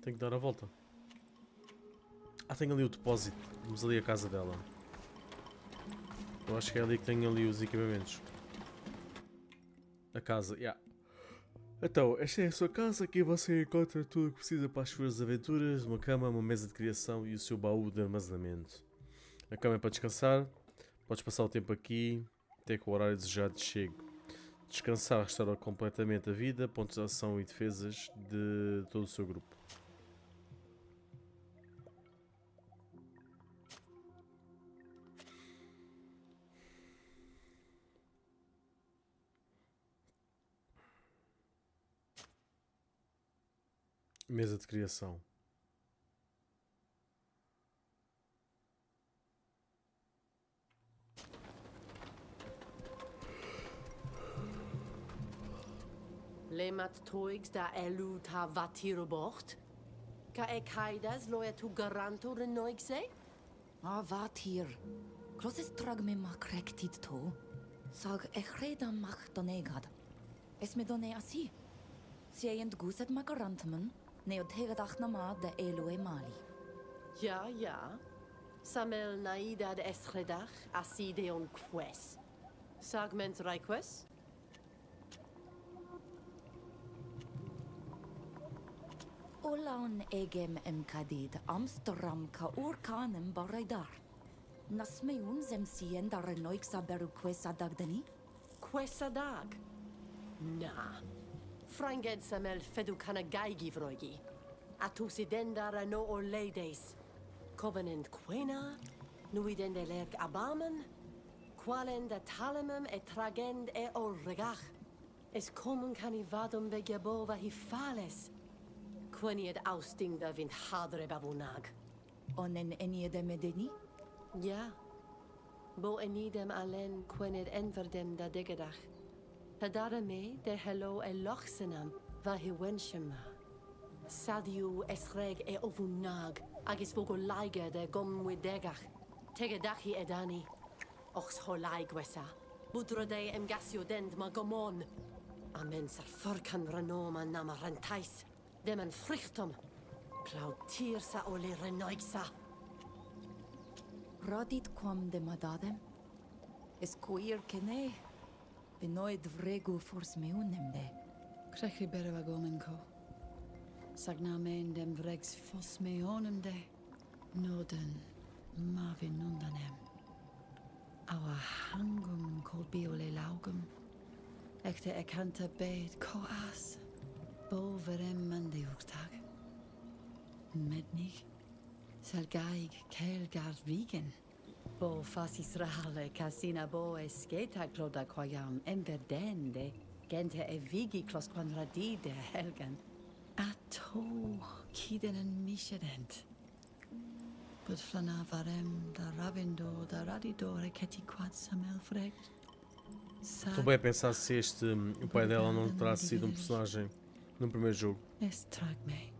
Tenho que dar a volta. Tenho ali o depósito. Vamos ali à casa dela. Eu acho que é ali que tenho ali os equipamentos. A casa, Então, esta é a sua casa, aqui você encontra tudo o que precisa para as suas aventuras, uma cama, uma mesa de criação e o seu baú de armazenamento. A cama é para descansar, podes passar o tempo aqui, até que o horário desejado chegue. Descansar restaura completamente a vida, pontos de ação e defesas de todo o seu grupo. Mesa de criação. Lemat toigs da elu ta vatiro bocht? Ka kaidas loya tu garanto renoigse? Vatir. Closes trag me ma crectit to. Sag echreda mach donegad. Es me done asi. Siejent guset ma garantmen. Neotegadach na ma de elu mali. Ja. Samel naida de eschredach asi de on quest. Sagment request? Olaun egem kadid Amsterdam ka urkanem baraidar. Nasmeun zemsien dar noiksa beru quesa dagdani? Quesa dag? Na. Franged samel fedu kana gaigi vroigi. Atusi dendara no or ladies. Covenant quena, nuidende lerg abamen, qualende talemem et tragend e orregach. Es comun canivadum begabova hifales. Quenied austing da vint hadre babunag. Onen eniede medeni? Ja. Bo enidem alen quened enverdem da degedach. Hadara me de hello e lochsenam va hi wenshema. Sadiu esreg e ovunag agis vogo laige de gom with degach. Tegedachi edani. Ochs holai gwesa. Budrodei emgasio dend ma gomon. Amen ser forkan renoma nama rentais. Demen frichtum. Plautir sa ole renoigsa. Radit quam de madadem? Es queer kene. Benoid vregu fors meunem de. Crechi berwa gomenko. Sagnamen dem vregs fos meonem de. Noden mavin nundanem. Our hangum kol biole laugum. Ekte ekanta beid koas. Bo verem mandeurtag. Mednig. Selgaig kelgard rigen. Bo fasis rale casina bo esceta cloda quayam enverdende. Gente e vigi klos quadradide helgen. Ato kiden en misedent. But flana varem da ravindo da radido receti quad samel fregt. Estou bem a pensar se o pai dela não terá sido um personagem no primeiro jogo. Estragme.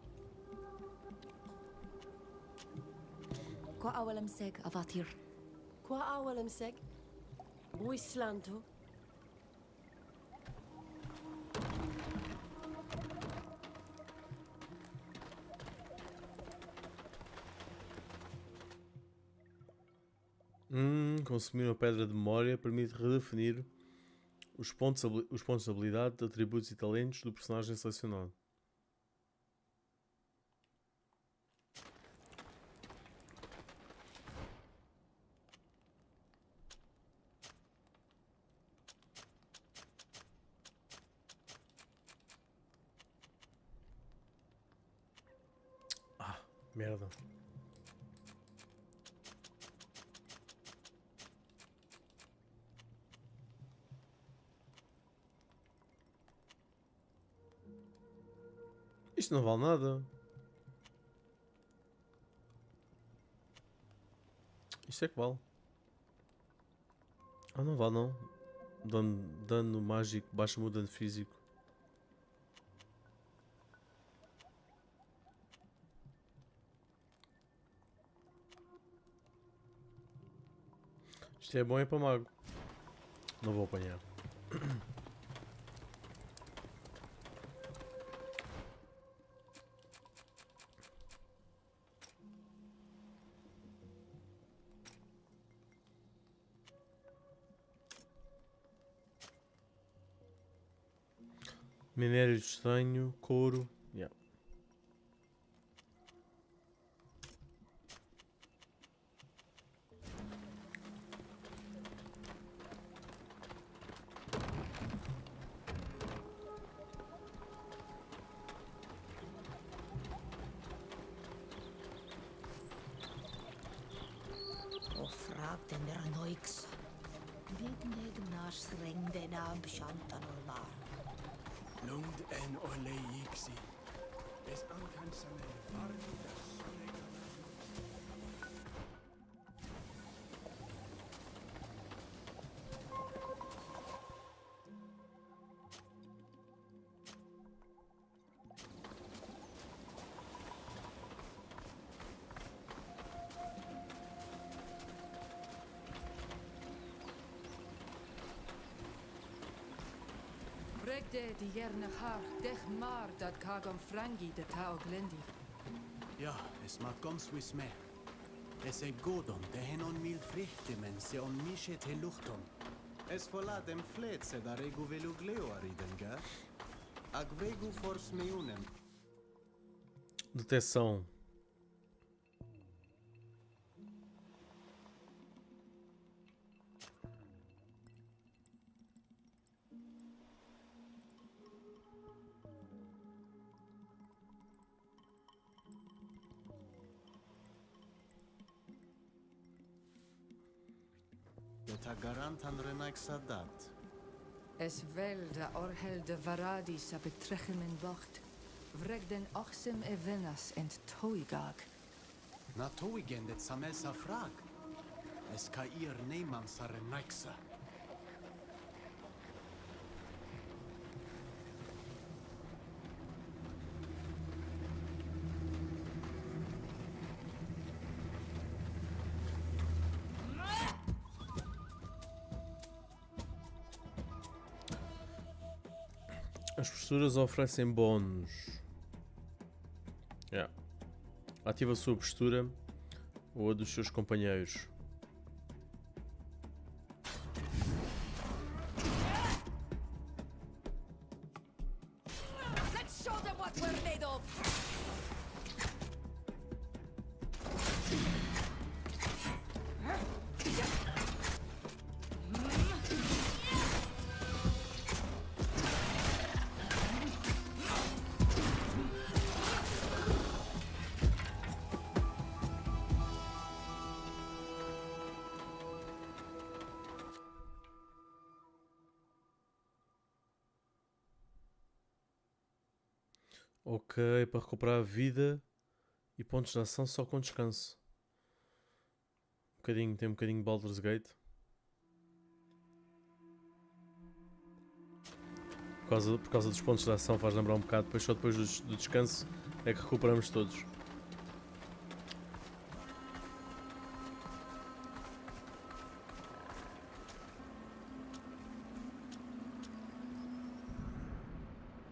Qua awalem seg avatir. Qua awalem seg? Buislanto. Consumir uma pedra de memória permite redefinir os pontos de habilidade, atributos e talentos do personagem selecionado. Merda. Isto não vale nada. Isto é que vale. Ah, não vale não. Dano mágico, baixa o dano físico. Isto é bom é para mago. Não vou apanhar. Minério estranho, couro. Yeah. Frag den der Noix. Vidne gnas ring den ab Shantanolbar. Lund en ole yiksi. Es ankansame vardu das Bregde die jerne haar, dech maar dat kagam frangi de tao glendi. Ja, es mag goms wis me. Es e godon, de henon mil frichte men se on mishe te luchton. Es vola dem flet se da regu velu gleo ariden, ga? Ag vegu fors meunem. Detecção. Ta garantan renaik sadat. Es wel de orhel de varadis a betrechen in wacht. Vreg den ochsem e venas ent toigag. Na toigen det samesa frag. Es ka ir neman sa renaiksa. As posturas oferecem bónus. Yeah. Ativa a sua postura ou a dos seus companheiros. Let's show them what we're made of! Ok, para recuperar a vida e pontos de ação só com descanso. Tem um bocadinho de Baldur's Gate. Por causa dos pontos de ação faz lembrar um bocado. Depois, só depois do descanso é que recuperamos todos.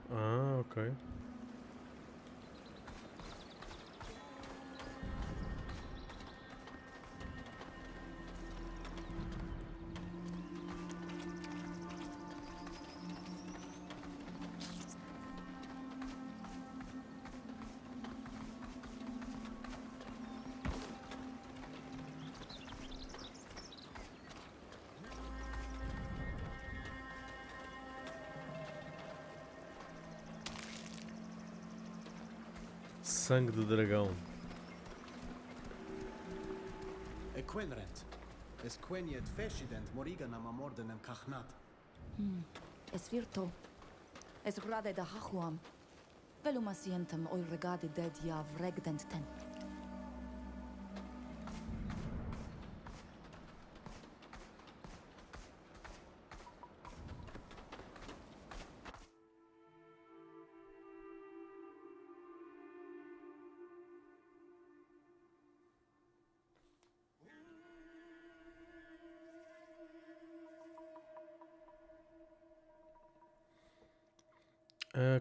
Ah, ok. Sangue de dragão. Equenrent. Es queniet feshident morigan am amordenem kachnat. Es virto. Es grade da hachuam. Velum asientem oi regade ded ja vregdent ten.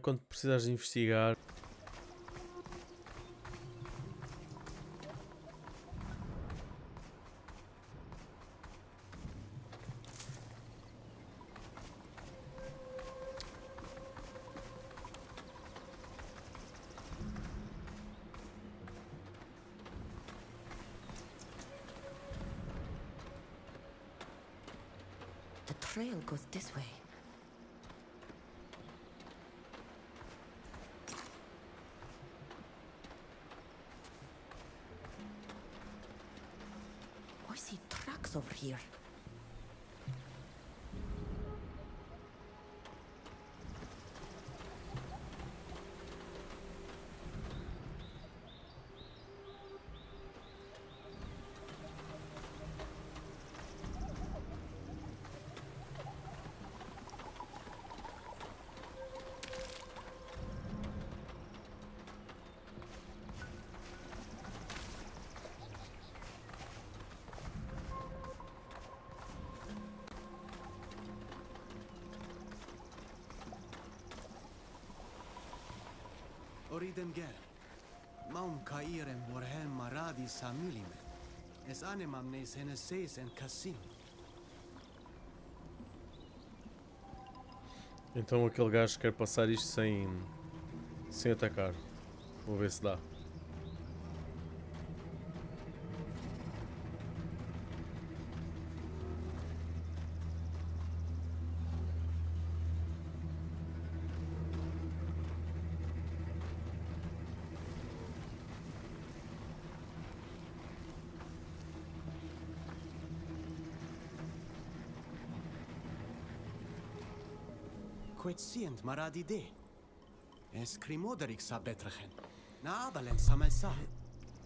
Quando precisares de investigar. The trail goes this way. I see tracks over here. Oridem ger. Maum cairem vorhem maradi samilime. Es animam nes heneses en cassim. Então aquele gajo quer passar isto sem atacar. Vou ver se dá. Quetsient maradi de. Es crimoderix sabetrechen. Na abalen samelsa.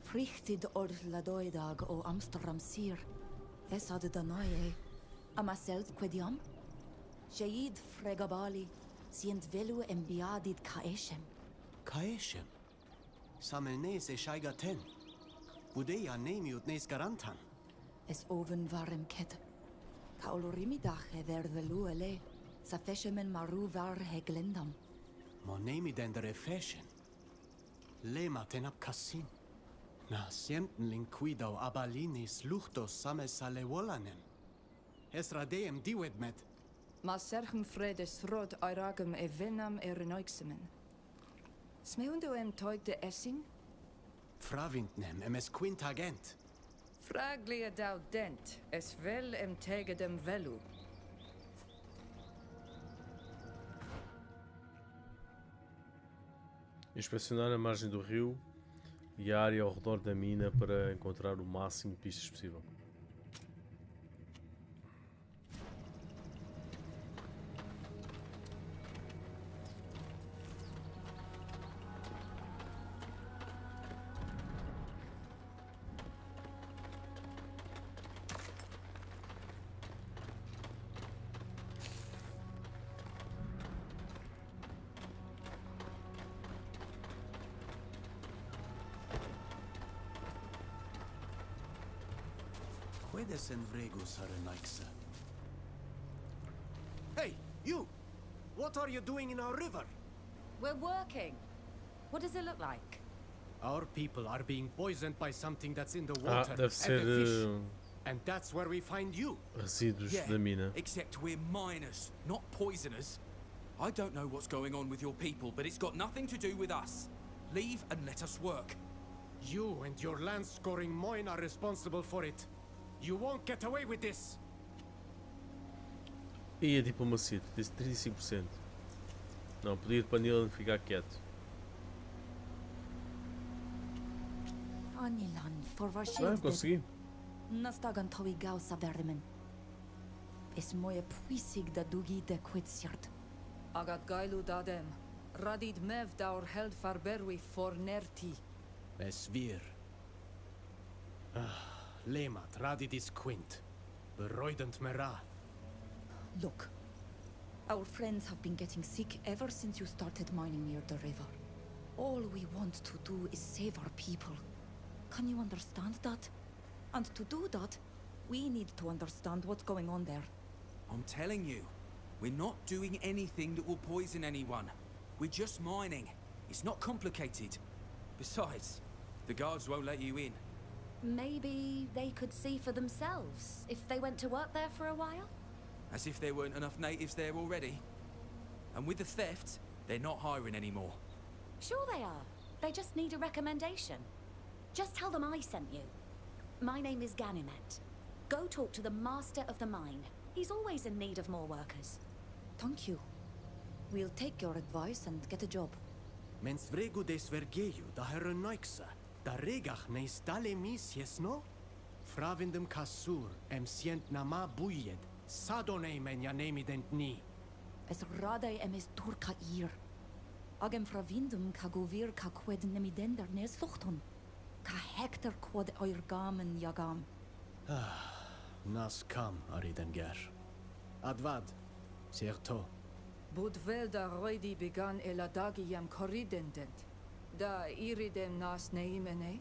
Frichtid or ladoidag o Amsterdam sir. Es ad danoie. Amasels quediam? Sheid fregabali. Sient velu embiadid caeshem. Caeshem. Samelnes e shaigaten. Budeia nemiut nes garantan. Es oven varem ket. Kaolorimidach e verde luele. Sa feshemen maru var he glendam. Monemi den der fashion. Lema tenap kassin. Na sienten linquidau abalinis luchtos same sale wolanem. Esra deem diwed met. Ma serchem fredes rod airagem e venam renoixemen. Smeundo toig de essing? Fravintnem emes quintagent. Fraglia dau dent, es vel tegedem velu. Inspecionar a margem do rio e a área ao redor da mina para encontrar o máximo de pistas possível. Quedes en vregus arenaixa. Hey, you! What are you doing in our river? We're working. What does it look like? Our people are being poisoned by something that's in the Ah, water deve and ser the fish. And that's where we find you. resíduos Yeah, da mina. except we're miners, not poisoners. I don't know what's going on with your people, but it's got nothing to do with us. Leave and let us work. You and your land-scoring moin are responsible for it. You won't get away with this. E a diplomacia, disse 35%. Não, podia ir para Nilan e ficar quieto. Anilan, for Ah, varshed. consegui. Nastagan towi gausa vermen. Es moje puisig da dugi de quitsjart. Agat gailu dadem. Radid mev daur held farberwi for nerti. Es wir. Lemat radidis quint. Beroidend mera. Look, our friends have been getting sick ever since you started mining near the river. All we want to do is save our people. Can you understand that? And to do that, we need to understand what's going on there. I'm telling you, we're not doing anything that will poison anyone. We're just mining. It's not complicated. Besides, the guards won't let you in. Maybe they could see for themselves if they went to work there for a while? As if there weren't enough natives there already. And with the theft, they're not hiring anymore. Sure they are. They just need a recommendation. Just tell them I sent you. My name is Ganimet. Go talk to the master of the mine. He's always in need of more workers. Thank you. We'll take your advice and get a job. Mens vregu des vergeiu da heronoixa. Da regach neis dale mis no? Fravindem kasur em sient nama bujed. Sadone men ja nemi dent ni. Es radei emes turka ir. Agem fravindum ka govir ka qued nemidender nes luchton. Ka hector quod oir gamen jagam. Nas kam aridenger. Advad. Certo. Budvel da roidi began eladagi yam corridendent. Da iridem nas neimene.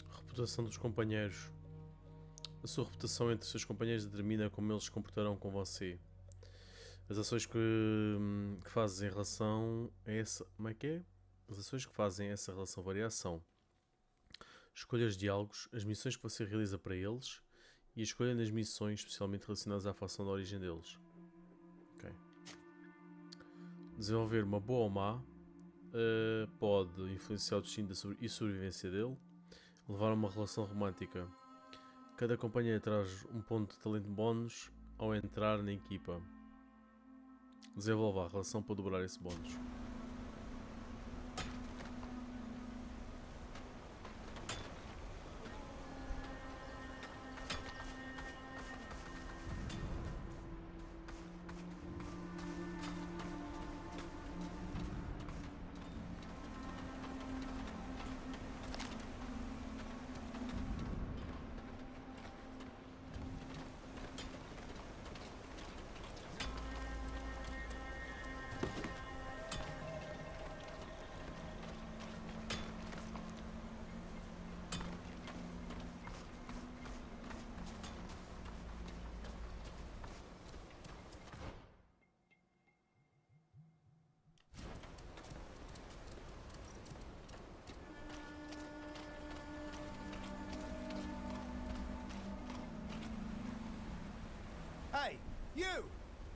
Reputação dos companheiros. A sua reputação entre os seus companheiros determina como eles se comportarão com você. As ações que fazem em relação a essa... Como é que é? As ações que fazem essa relação variação. Escolhas diálogos, as missões que você realiza para eles e a escolha das missões especialmente relacionadas à facção da origem deles. Ok. Desenvolver uma boa ou má pode influenciar o destino e sobrevivência dele. Levar a uma relação romântica. Cada companheiro traz um ponto de talento bónus ao entrar na equipa. Desenvolva a relação para dobrar esse bónus.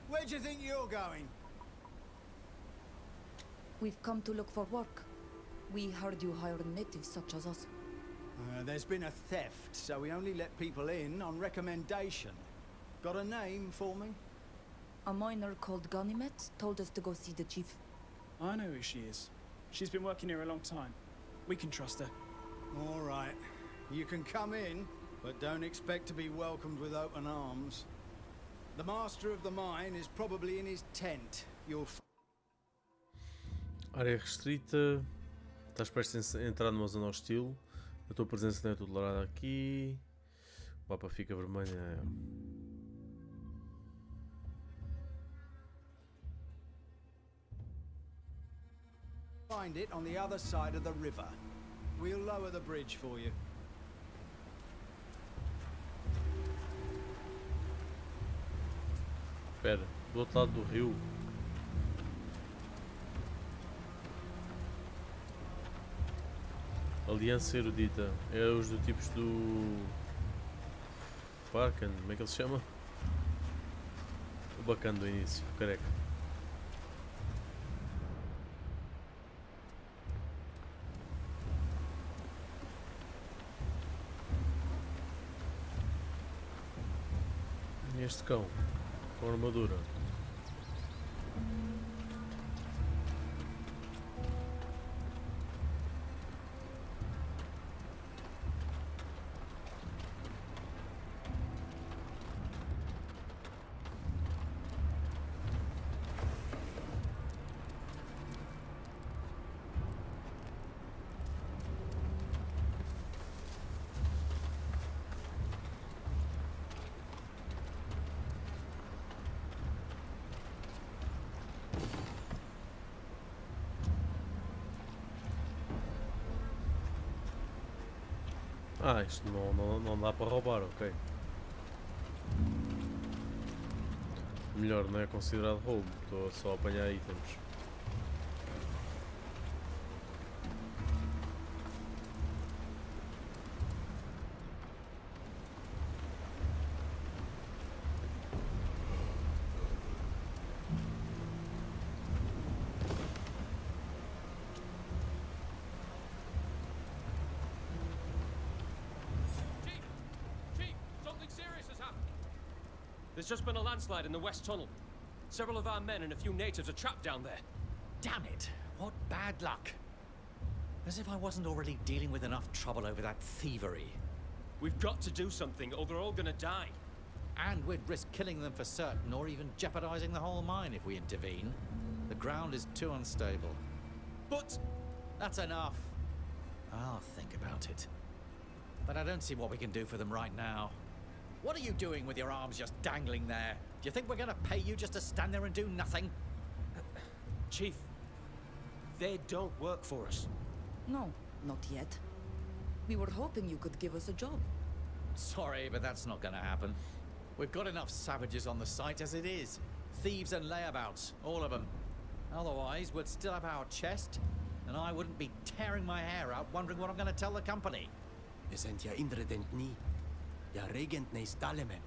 Where do you think you're going? We've come to look for work. We heard you hire natives such as us. There's been a theft, so we only let people in on recommendation. Got a name for me? A miner called Ganimet told us to go see the chief. I know who she is. She's been working here a long time. We can trust her. All right. You can come in, but don't expect to be welcomed with open arms. The master of the mine is probably in his tent. You'll... Área restrita. Estás prestes a entrar numa zona hostil. A tua presença não é tolerada aqui. O mapa fica vermelho. Find it on the other side of the river. We'll lower the bridge for you. Espera, do outro lado do rio. Aliança Erudita. É os do tipos do... Farkan, como é que ele se chama? O bacana do início, o careca. E este cão, com armadura. Ah, isto não dá para roubar, ok. Melhor, não é considerado roubo, estou só a apanhar itens. There's just been a landslide in the west tunnel. Several of our men and a few natives are trapped down there. Damn it! What bad luck! As if I wasn't already dealing with enough trouble over that thievery. We've got to do something, or they're all gonna die. And we'd risk killing them for certain, or even jeopardizing the whole mine if we intervene. The ground is too unstable. But... That's enough. I'll think about it. But I don't see what we can do for them right now. What are you doing with your arms just dangling there? Do you think we're gonna pay you just to stand there and do nothing? Chief, they don't work for us. No, not yet. We were hoping you could give us a job. Sorry, but that's not gonna happen. We've got enough savages on the site as it is. Thieves and layabouts, all of them. Otherwise, we'd still have our chest, and I wouldn't be tearing my hair out wondering what I'm gonna tell the company. Isn't ya indredent ni? Ja regent ne stalemen.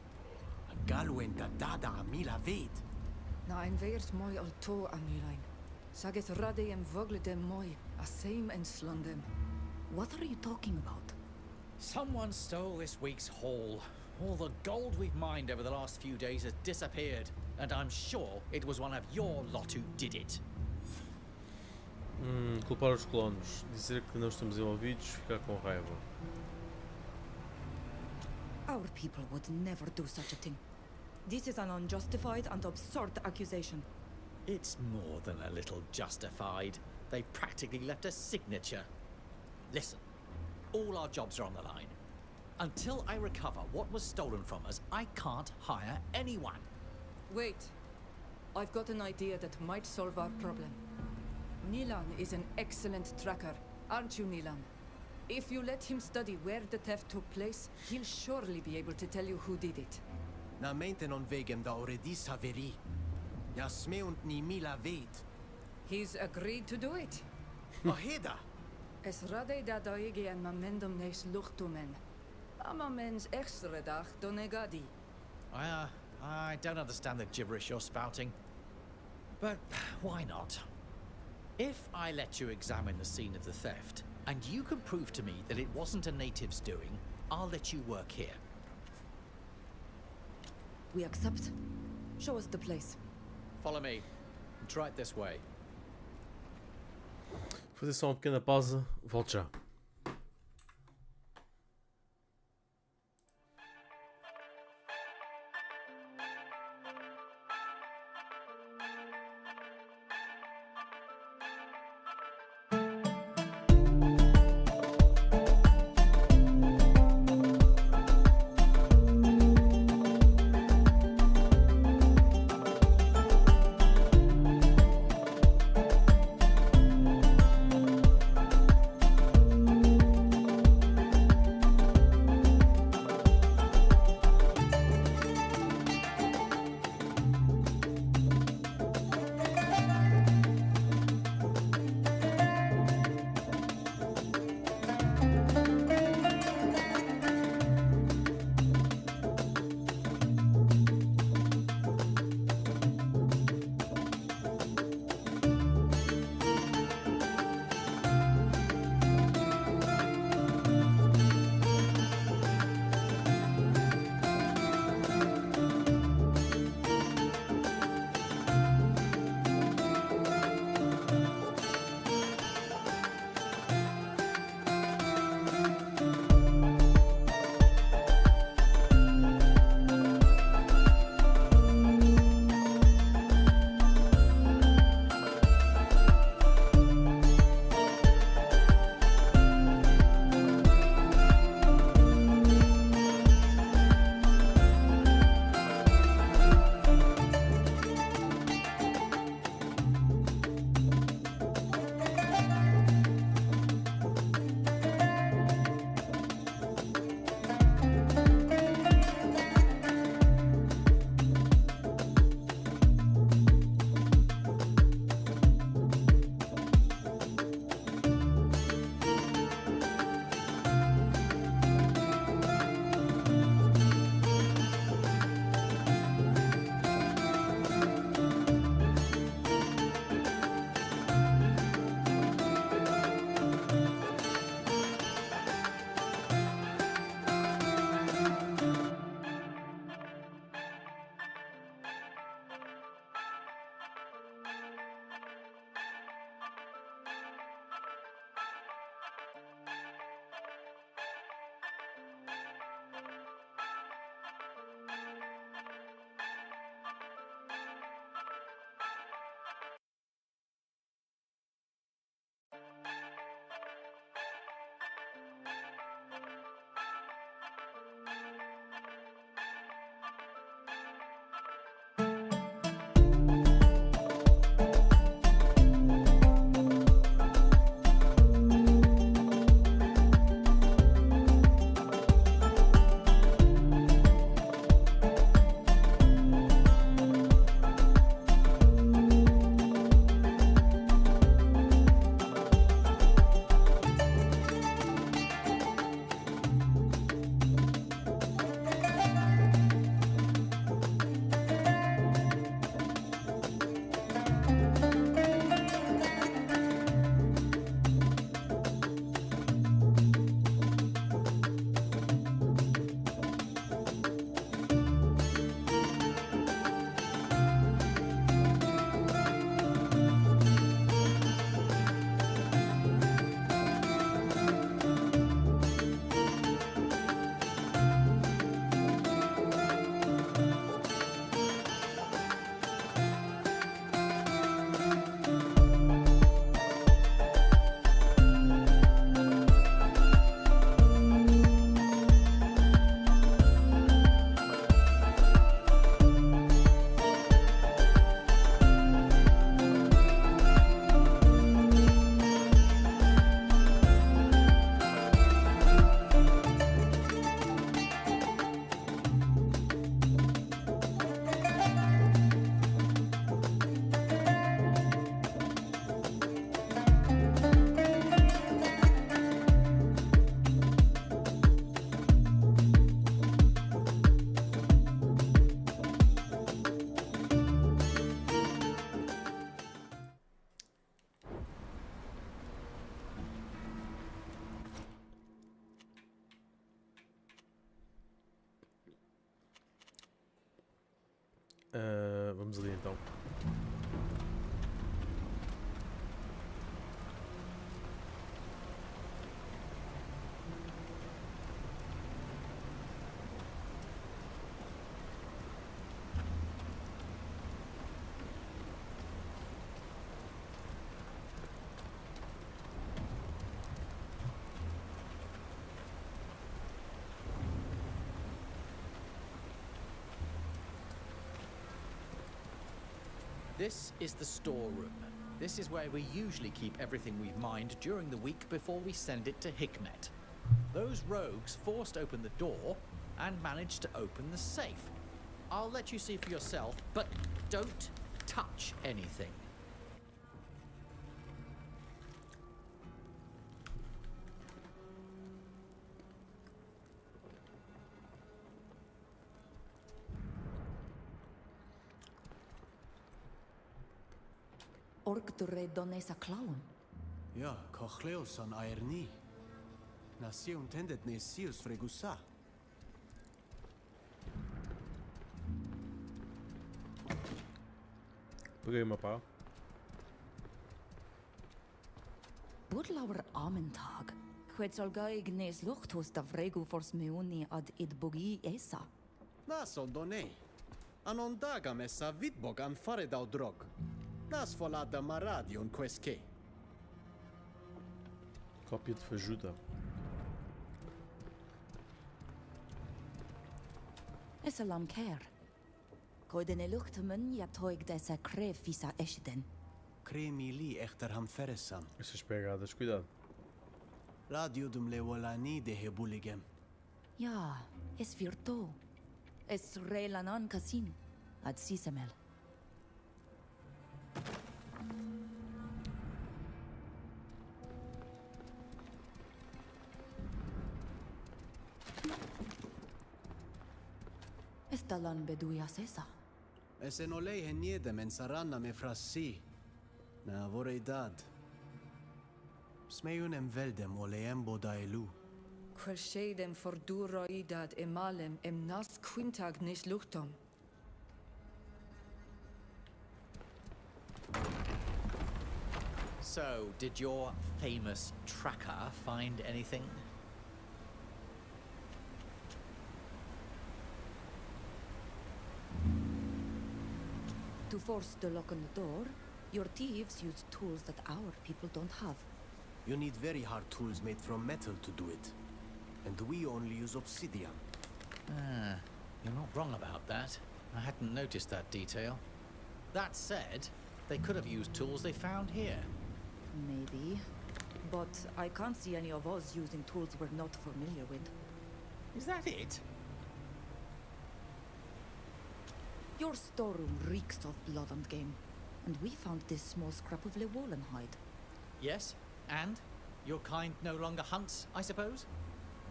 A galwen da dada a mila vet. Na ein veert mooi al to amilain. Saget rade em vogle dem mooi, a same en slondem. What are you talking about? Someone stole this week's haul. All the gold we've mined over the last few days has disappeared, and I'm sure it was one of your lot who did it. Culpar os colonos, dizer que não estamos envolvidos, ficar com raiva. Our people would never do such a thing. This is an unjustified and absurd accusation. It's more than a little justified. They practically left a signature. Listen, all our jobs are on the line. Until I recover what was stolen from us, I can't hire anyone. Wait. I've got an idea that might solve our problem. Nilan is an excellent tracker, aren't you, Nilan? If you let him study where the theft took place, he'll surely be able to tell you who did it. Na meinten on vegem da oredis haveri. Ja smeunt ni mila vet. He's agreed to do it. A heda! Es rade da doige en mamendum nes luchtumen. Ama mens extra dag donegadi. I I don't understand the gibberish you're spouting. But why not? If I let you examine the scene of the theft, and you can prove to me that it wasn't a native's doing, I'll let you work here. We accept. Show us the place. Follow me. Try it this way. Vou fazer só uma pequena pausa. Volto já. Vamos ali então. This is the storeroom. This is where we usually keep everything we've mined during the week before we send it to Hikmet. Those rogues forced open the door and managed to open the safe. I'll let you see for yourself, but don't touch anything. Orc dure donesa clown. Ja, cochleos an aerni. Nasi untendet ne sius fregusa. Peguei uma pá. Budlauer Amentag. Quetzal gaig nes luchtus da vregu fors meuni ad id bugi esa. Naso donei. Anon daga messa vidbog an faredau drog. Nas volada maradion queske. Cópia de fajuta. Esalam ker. Koiden luchtumen ja toig dessa krev visa Ajudem. Kremili echter ham feresam. Essas pegadas, cuidado. Radio dum lewolani de hebuligem. Ja, es virto. Es relanan kasin. Ad sisemel. Estalan beduia sesa. Esen olei heniedem en saranna me frassi. Na vorei dad. Smeunem veldem oleem bodaelu. Quershedem forduro idad emalem em nas quintag nis luchtom. So, did your famous tracker find anything? To force the lock on the door, your thieves use tools that our people don't have. You need very hard tools made from metal to do it. And we only use obsidian. Ah, you're not wrong about that. I hadn't noticed that detail. That said, they could have used tools they found here. Maybe. But I can't see any of us using tools we're not familiar with. Is that it? Your storeroom reeks of blood and game. And we found this small scrap of Llewellyn hide. Yes, and? Your kind no longer hunts, I suppose?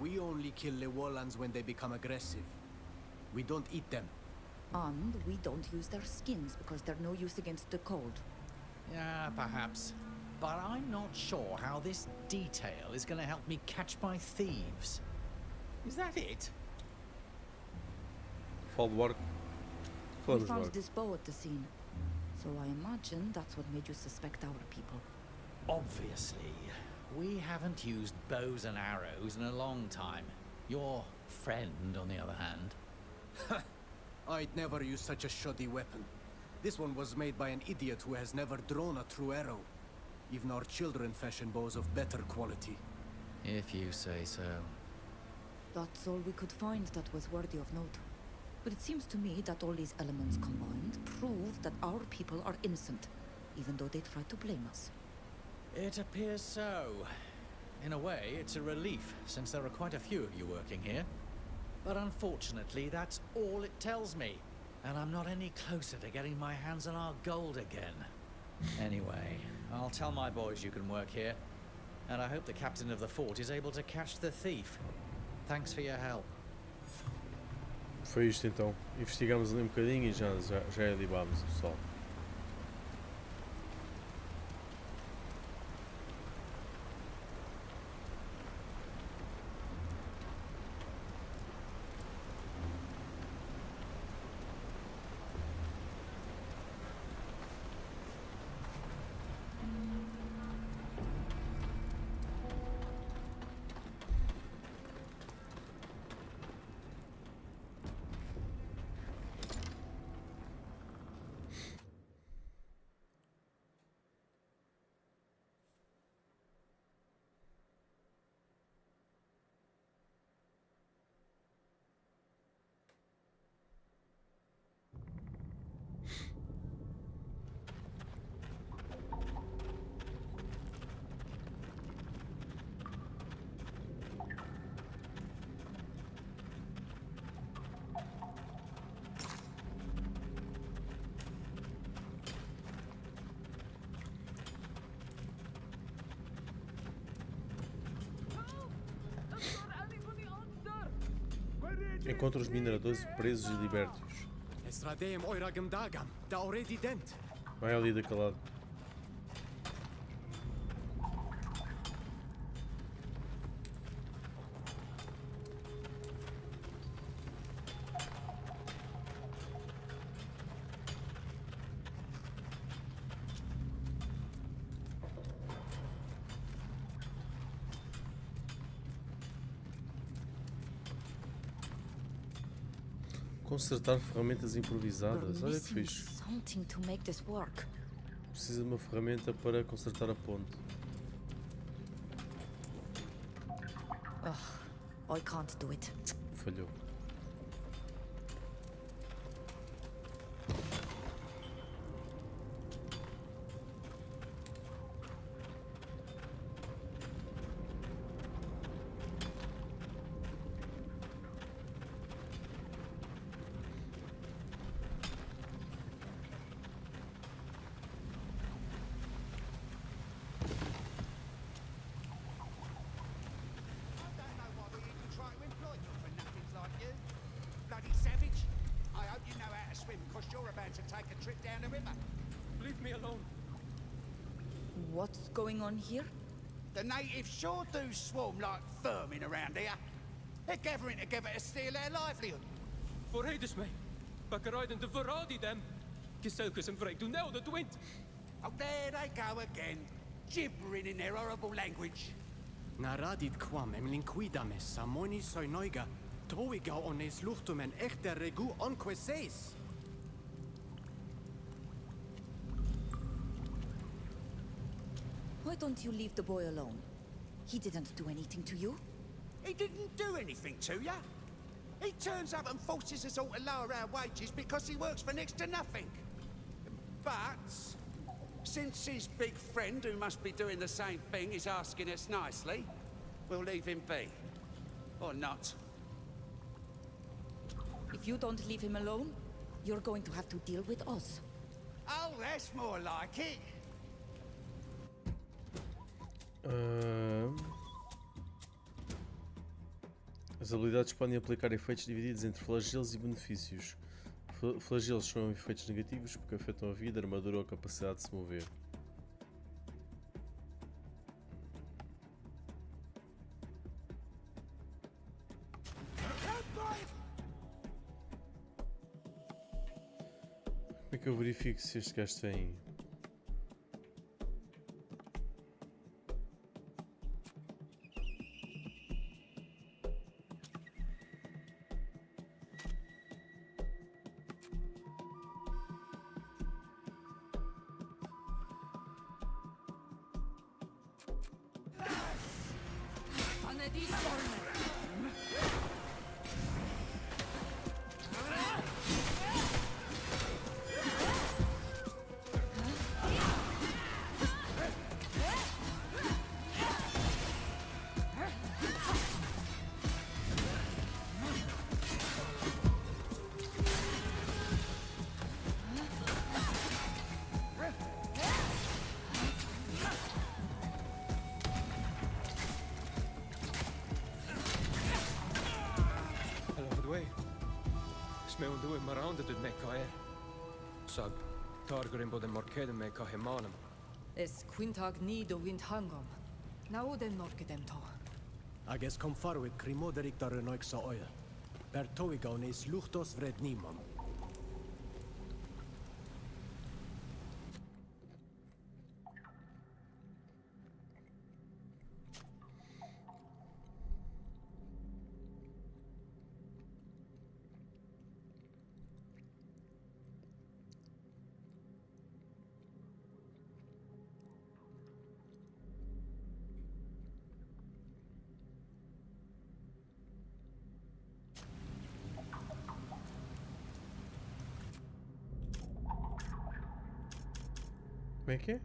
We only kill Llewellyns when they become aggressive. We don't eat them. And we don't use their skins because they're no use against the cold. Yeah, perhaps. But I'm not sure how this detail is going to help me catch my thieves. Is that it? Fall work. We found this bow at the scene. So I imagine that's what made you suspect our people. Obviously. We haven't used bows and arrows in a long time. Your friend, on the other hand. I'd never use such a shoddy weapon. This one was made by an idiot who has never drawn a true arrow. Even our children fashion bows of better quality. If you say so. That's all we could find that was worthy of note. But it seems to me that all these elements combined prove that our people are innocent, even though they try to blame us. It appears so. In a way, it's a relief, since there are quite a few of you working here. But unfortunately, that's all it tells me. And I'm not any closer to getting my hands on our gold again. Anyway, I'll tell my boys you can work here. And I hope the captain of the fort is able to catch the thief. Thanks for your help. Foi isto então. Investigamos ali um bocadinho e já libámos o pessoal. Encontra os mineradores presos e libertos. Esradem oiragam dagam, da already dent. Vai ali daquele lado. Consertar ferramentas improvisadas. Olha que fixe. Something to make this work. Precisa de uma ferramenta para consertar a ponte. I can't do it. Falhou. Leave me alone. What's going on here? The natives sure do swarm like vermin around here. They're gathering together to steal our livelihood. Voorrijders mij. Bakkerijden de verraad them. Gezelkes en vrij doen nou de wind. Oh, there they go again, gibbering in their horrible language. Naradit quam emlinquidames samoni soinoiga, toiga ones luchtum en echter regu onque seis. Why don't you leave the boy alone? He didn't do anything to you. He didn't do anything to you. He turns up and forces us all to lower our wages because he works for next to nothing. But since his big friend, who must be doing the same thing, is asking us nicely, we'll leave him be. Or not. If you don't leave him alone, you're going to have to deal with us. Oh, that's more like it. As habilidades podem aplicar efeitos divididos entre flagelos e benefícios. Flagelos são efeitos negativos porque afetam a vida, a armadura ou a capacidade de se mover. Como é que eu verifico se este gajo tem? Mewn dwi'n maranda dyd me cael. Sag, targar yn bod yn morced yn me cael hemanam. Es quintag ni do wind hangom. Na o den morkedem to. Ages kom farwyd crimoderig dar yn oig sa oil. Per toiga ones luchtos vred nimam. Como é que é?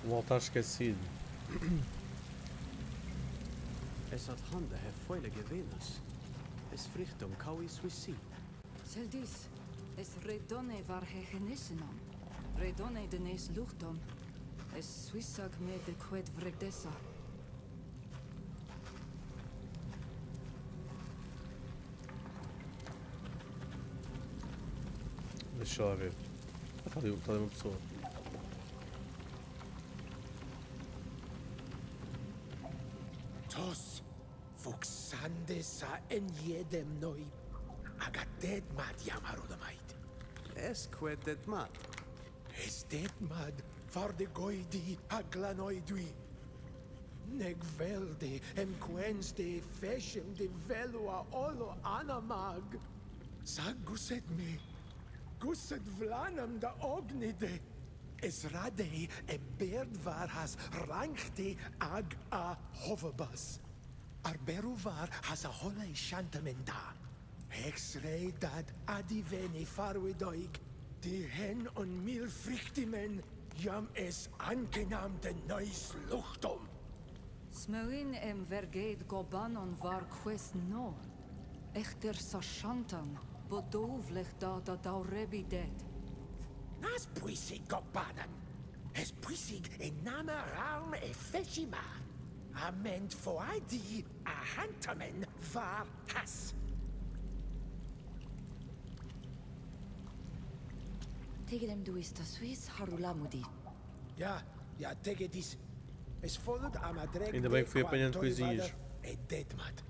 Um altar esquecido. Es hat hande herfreuliche Venus. Es fricht kaui Swissi. Seldis, es redone var hegenisinam. Redone denes luchtom. Es swissag me de qued vregdesa. Deixa lá ver. Está ali uma pessoa. Tos, fuxande sa en jedem noi. Agadet mad yamarudamait. Es quedet mat. Es det mad var de goidi aglanoidui. Neg velde em quenste feshem de velua olo anamag. Sag guset me. Guset vlanam da ognide. Es rade em berd var has rankte ag a hovabas. Arberu var has a hole shantamenda. Hexrei dad adiveni farwedoig. Die hen on mil frichtimen jam es angenam de neus luchtum. Smelin vergeet gobanon var quest no. Echter sashantan, bodovlich da daurebi dead. Nas puisig gobanan. Es puisig en nama raum e feshima. Ament foadi a hantamen var has. Tegedem du ist das Swiss Harulamudi. Ja, tegedis. Es folgt amadreg. Ainda bem que fui apanhando coisinhas. E detmat.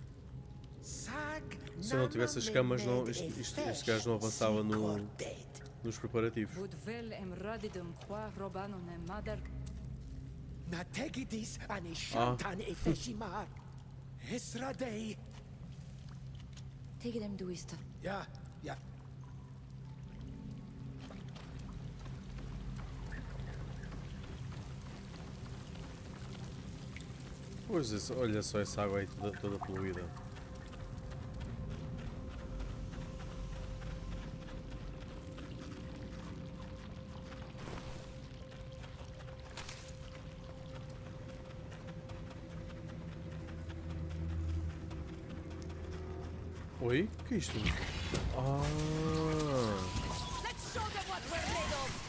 Sag. Se eu não tivesse as camas, não, este gajo não avançava nos preparativos. Budvel radidum qua robanon madar. Na tegedis ane shantan e feshimar. Esradei. Tegedem du ist. Ja. Pois, olha só essa água aí toda poluída. Oi? O que é isto? Let's show them what we're made of!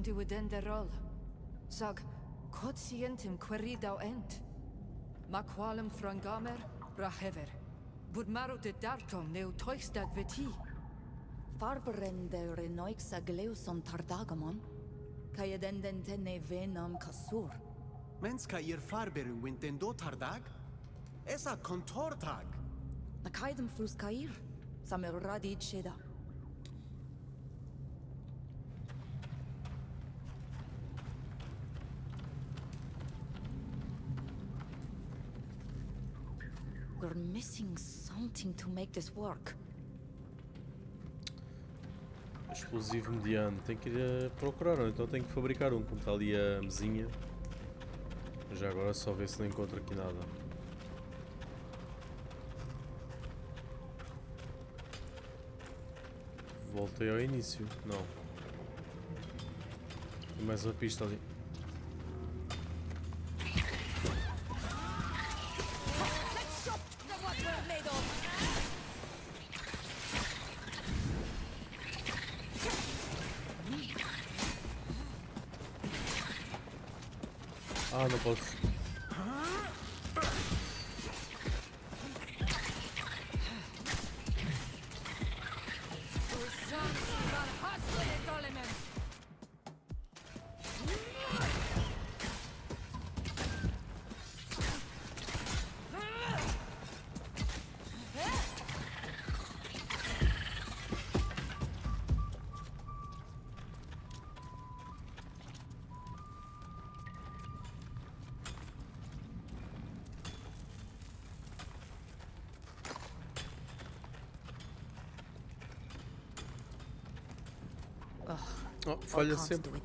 Du den der roll. Sag, quotientum queridau ent. Ma qualem frangamer, rahever. Bud maro de dartom neu toixstad veti. Farberen de renoixa gleuson tardagamon. Kayedenden tenne venam kasur. Mens ka ir farberu winten do tardag? Esa kontortag. Na kaidem frus kair. Samer radid sheda. We're missing something to make this work. Explosivo mediano. Tenho que ir a procurar, ou então tenho que fabricar um, como está ali a mesinha. Já agora só ver se não encontro aqui nada. Voltei ao início. Não. Tem mais uma pista ali. Ah, não posso. Oh, falha sempre.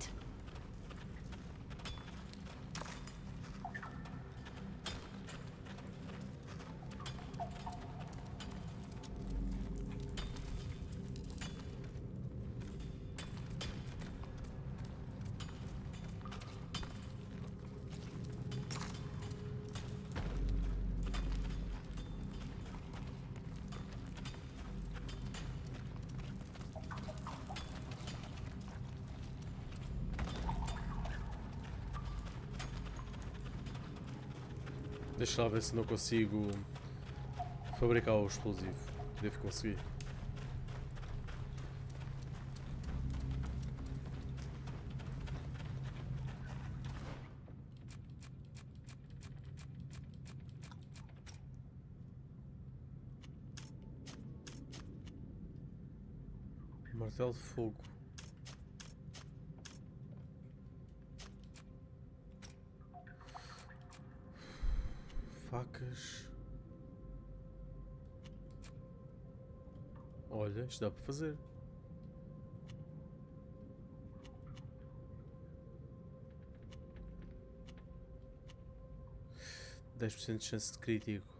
Deixa lá ver se não consigo fabricar o explosivo. Devo conseguir. Martelo de fogo. Facas. Olha, isto dá para fazer. Dez por cento de chance de crítico.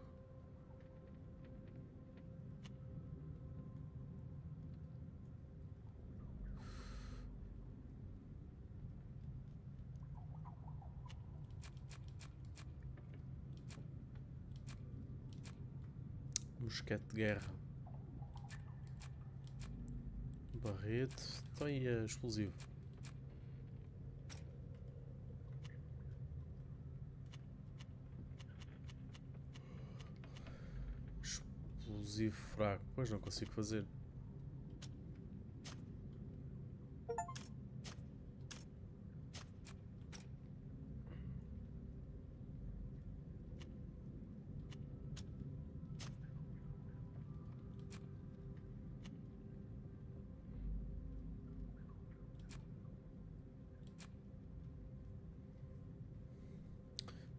Mosquete de guerra. Barrete. Tem explosivo. Explosivo fraco. Pois não consigo fazer.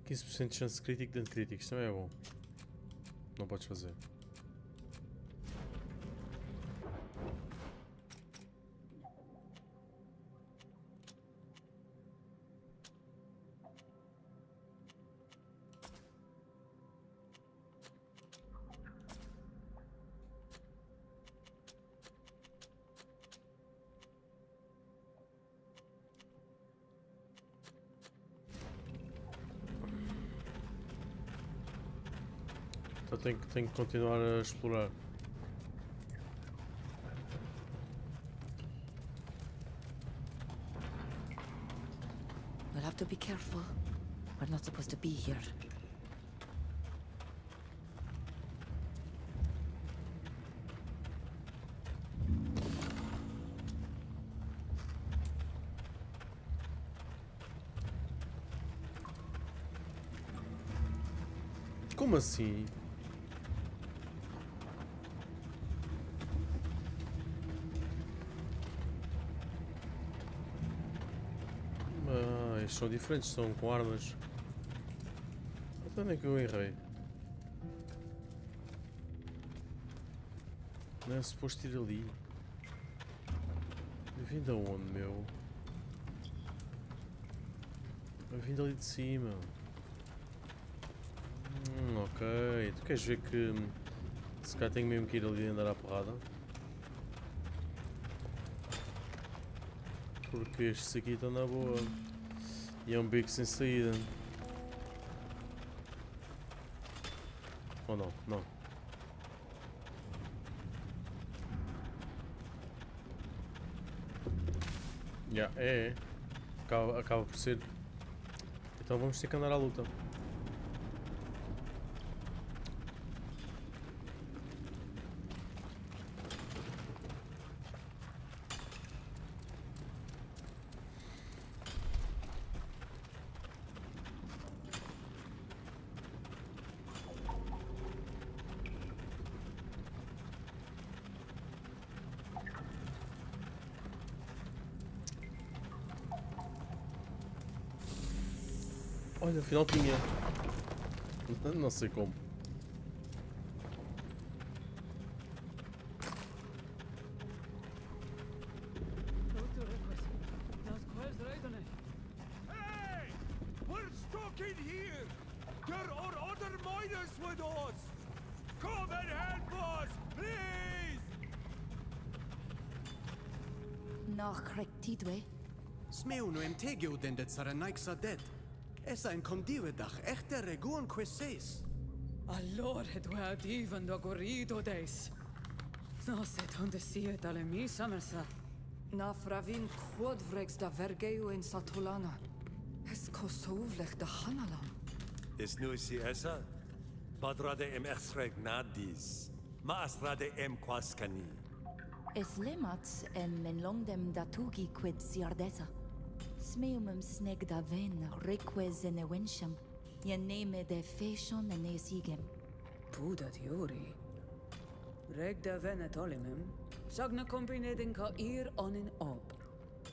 Quinze por cento de chance de crítico dentro de crítico. Isto também é bom. Não podes fazer. Então tenho que continuar a explorar. We'll have to be careful. We're not supposed to be here. Como assim? São diferentes, são com armas. Até onde é que eu errei? Não é suposto ir ali. Eu vim de onde, meu? Eu vim dali de cima. Ok. Tu queres ver que se cá tenho mesmo que ir ali e andar à porrada? Porque estes aqui estão na boa. E é um beco sem saída. Ou não? Não. É. Acaba por ser. Então vamos ter que andar à luta. Olha, afinal tinha. Não sei como. Hey! We're stuck in here! There are other miners with us! Come and help us, please! Nach Rectidwe. Smeu no emtegio den det saranaiksa dead. Essa en condivedach echte reguon queses. Allora du had even da gorido des. No set on de siet alle mi samersa. Na fravin quodvrex da vergeu in Satulana. Es kosovlech da hanalam. Is nu si essa? Badrade em exreg nadis. Ma asrade em quascani. Es lemats men longdem datugi quid siardesa. Smeumum sneg da ven reques in ewensham. Yen name de feshon en esigem. Puda diori. Reg da ven et olimum. Sagna combinedin ka ir onin ob.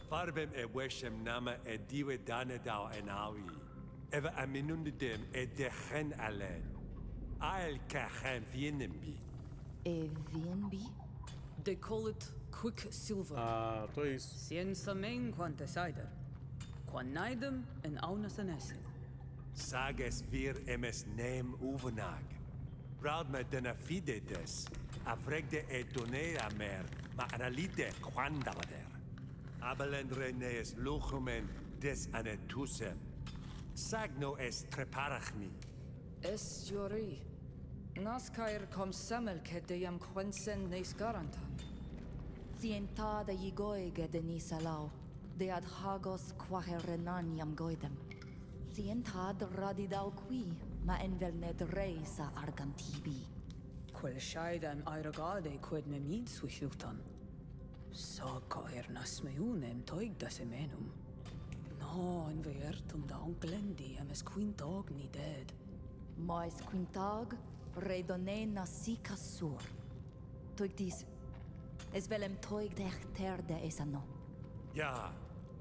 Farbem e weshem nama e diwe danedau en awi. Eva aminundidem e dechen alen. Ael kachen vienembi. E vienbi? They call it quick silver. To é isso. Cienza main quanta cider. Quan naidem en aunas en essen. Sages vir emes nem uvenag. Braud me dena fide des. Avregde e donea mer, ma analite quandavader. Abelen renees luchumen des anetusem. Sagno es treparachni. Es jori. Naskair kom samel kedeyam quensen nes garantam. Cienta da yigoige de nisalau. De ad hagos quaherenan yam goidem. Cienta ad radidau qui, ma envel ned reisa argantibi. Quel shaidam airagade quid nemid swishutan. So coher nas meunem toig da semenum. No, in veertum da onclendi emes quintog ni dead. Mais quintag redone nasika sur. Toig dis. Es velem toig dech terde esano. Ja,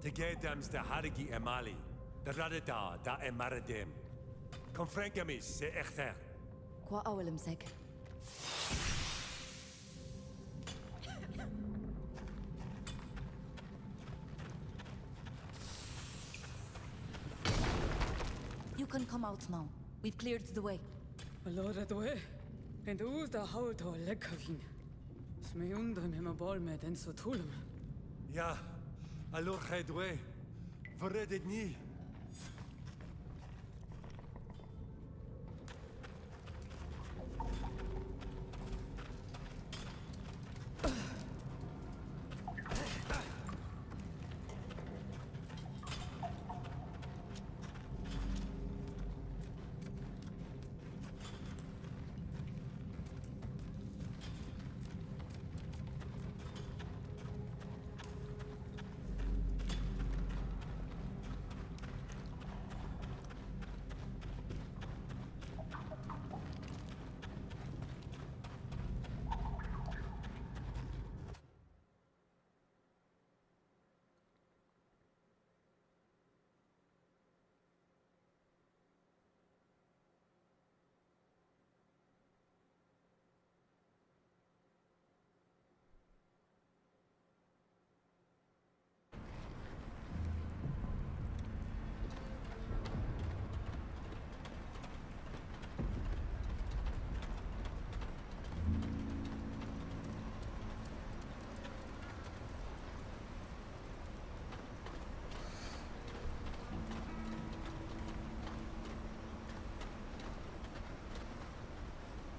te gedams de harigi emali. De radeda da emaradem. Confrenkamis se echter. Qua awelem zeg. You can come out now. We've cleared the way. Allora due. En dus da hauto lekkavin. Smeundem hem a bol med en so tulum. Ja, allor gedwe. Verredet niet.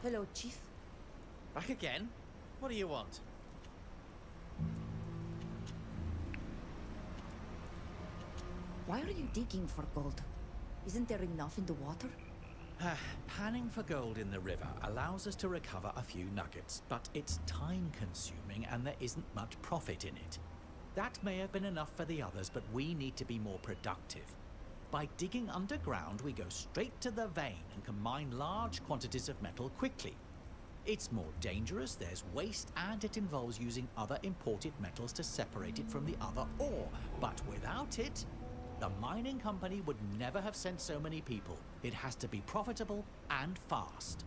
Hello, Chief. Back again? What do you want? Why are you digging for gold? Isn't there enough in the water? Panning for gold in the river allows us to recover a few nuggets, but it's time-consuming and there isn't much profit in it. That may have been enough for the others, but we need to be more productive. By digging underground, we go straight to the vein and can mine large quantities of metal quickly. It's more dangerous, there's waste, and it involves using other imported metals to separate it from the other ore. But without it, the mining company would never have sent so many people. It has to be profitable and fast.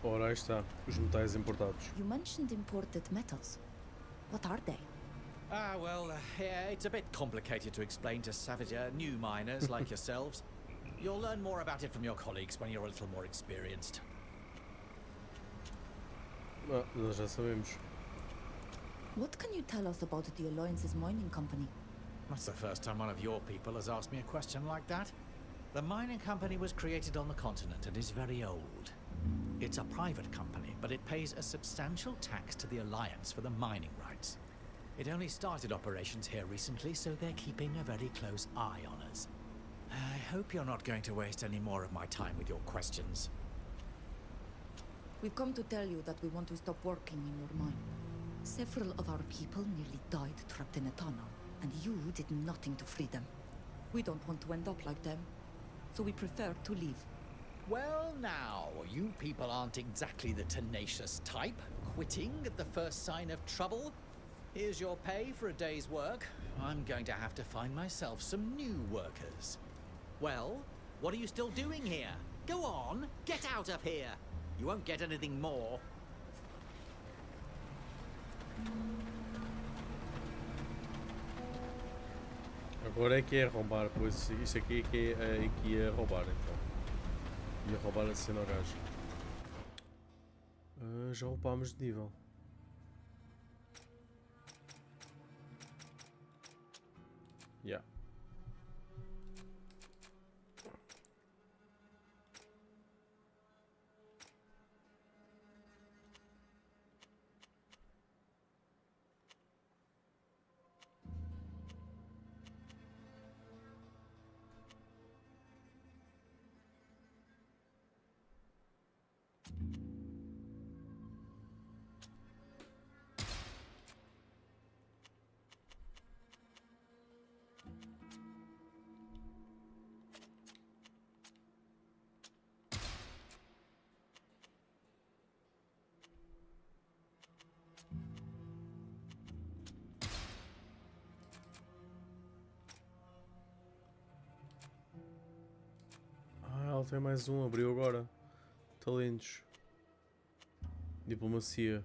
Ora, aí está. Os metais importados. You mentioned imported metals. What are they? Yeah, it's a bit complicated to explain to new miners like yourselves. You'll learn more about it from your colleagues when you're a little more experienced. Nós já sabemos. What can you tell us about the Alliance's mining company? That's the first time one of your people has asked me a question like that. The mining company was created on the continent and is very old. It's a private company, but it pays a substantial tax to the Alliance for the mining rights. It only started operations here recently, so they're keeping a very close eye on us. I hope you're not going to waste any more of my time with your questions. We've come to tell you that we want to stop working in your mine. Several of our people nearly died trapped in a tunnel, and you did nothing to free them. We don't want to end up like them, so we prefer to leave. Well now, you people aren't exactly the tenacious type, quitting at the first sign of trouble. Here's your pay for a day's work. I'm going to have to find myself some new workers. Well, what are you still doing here? Go on, get out of here. You won't get anything more. Agora é que é roubar, pois isto aqui é que ia roubar então. Ia roubar a cena ao gajo. Já roubámos de nível. Yeah. Ela tem mais um, abriu agora. Talentos. Diplomacia.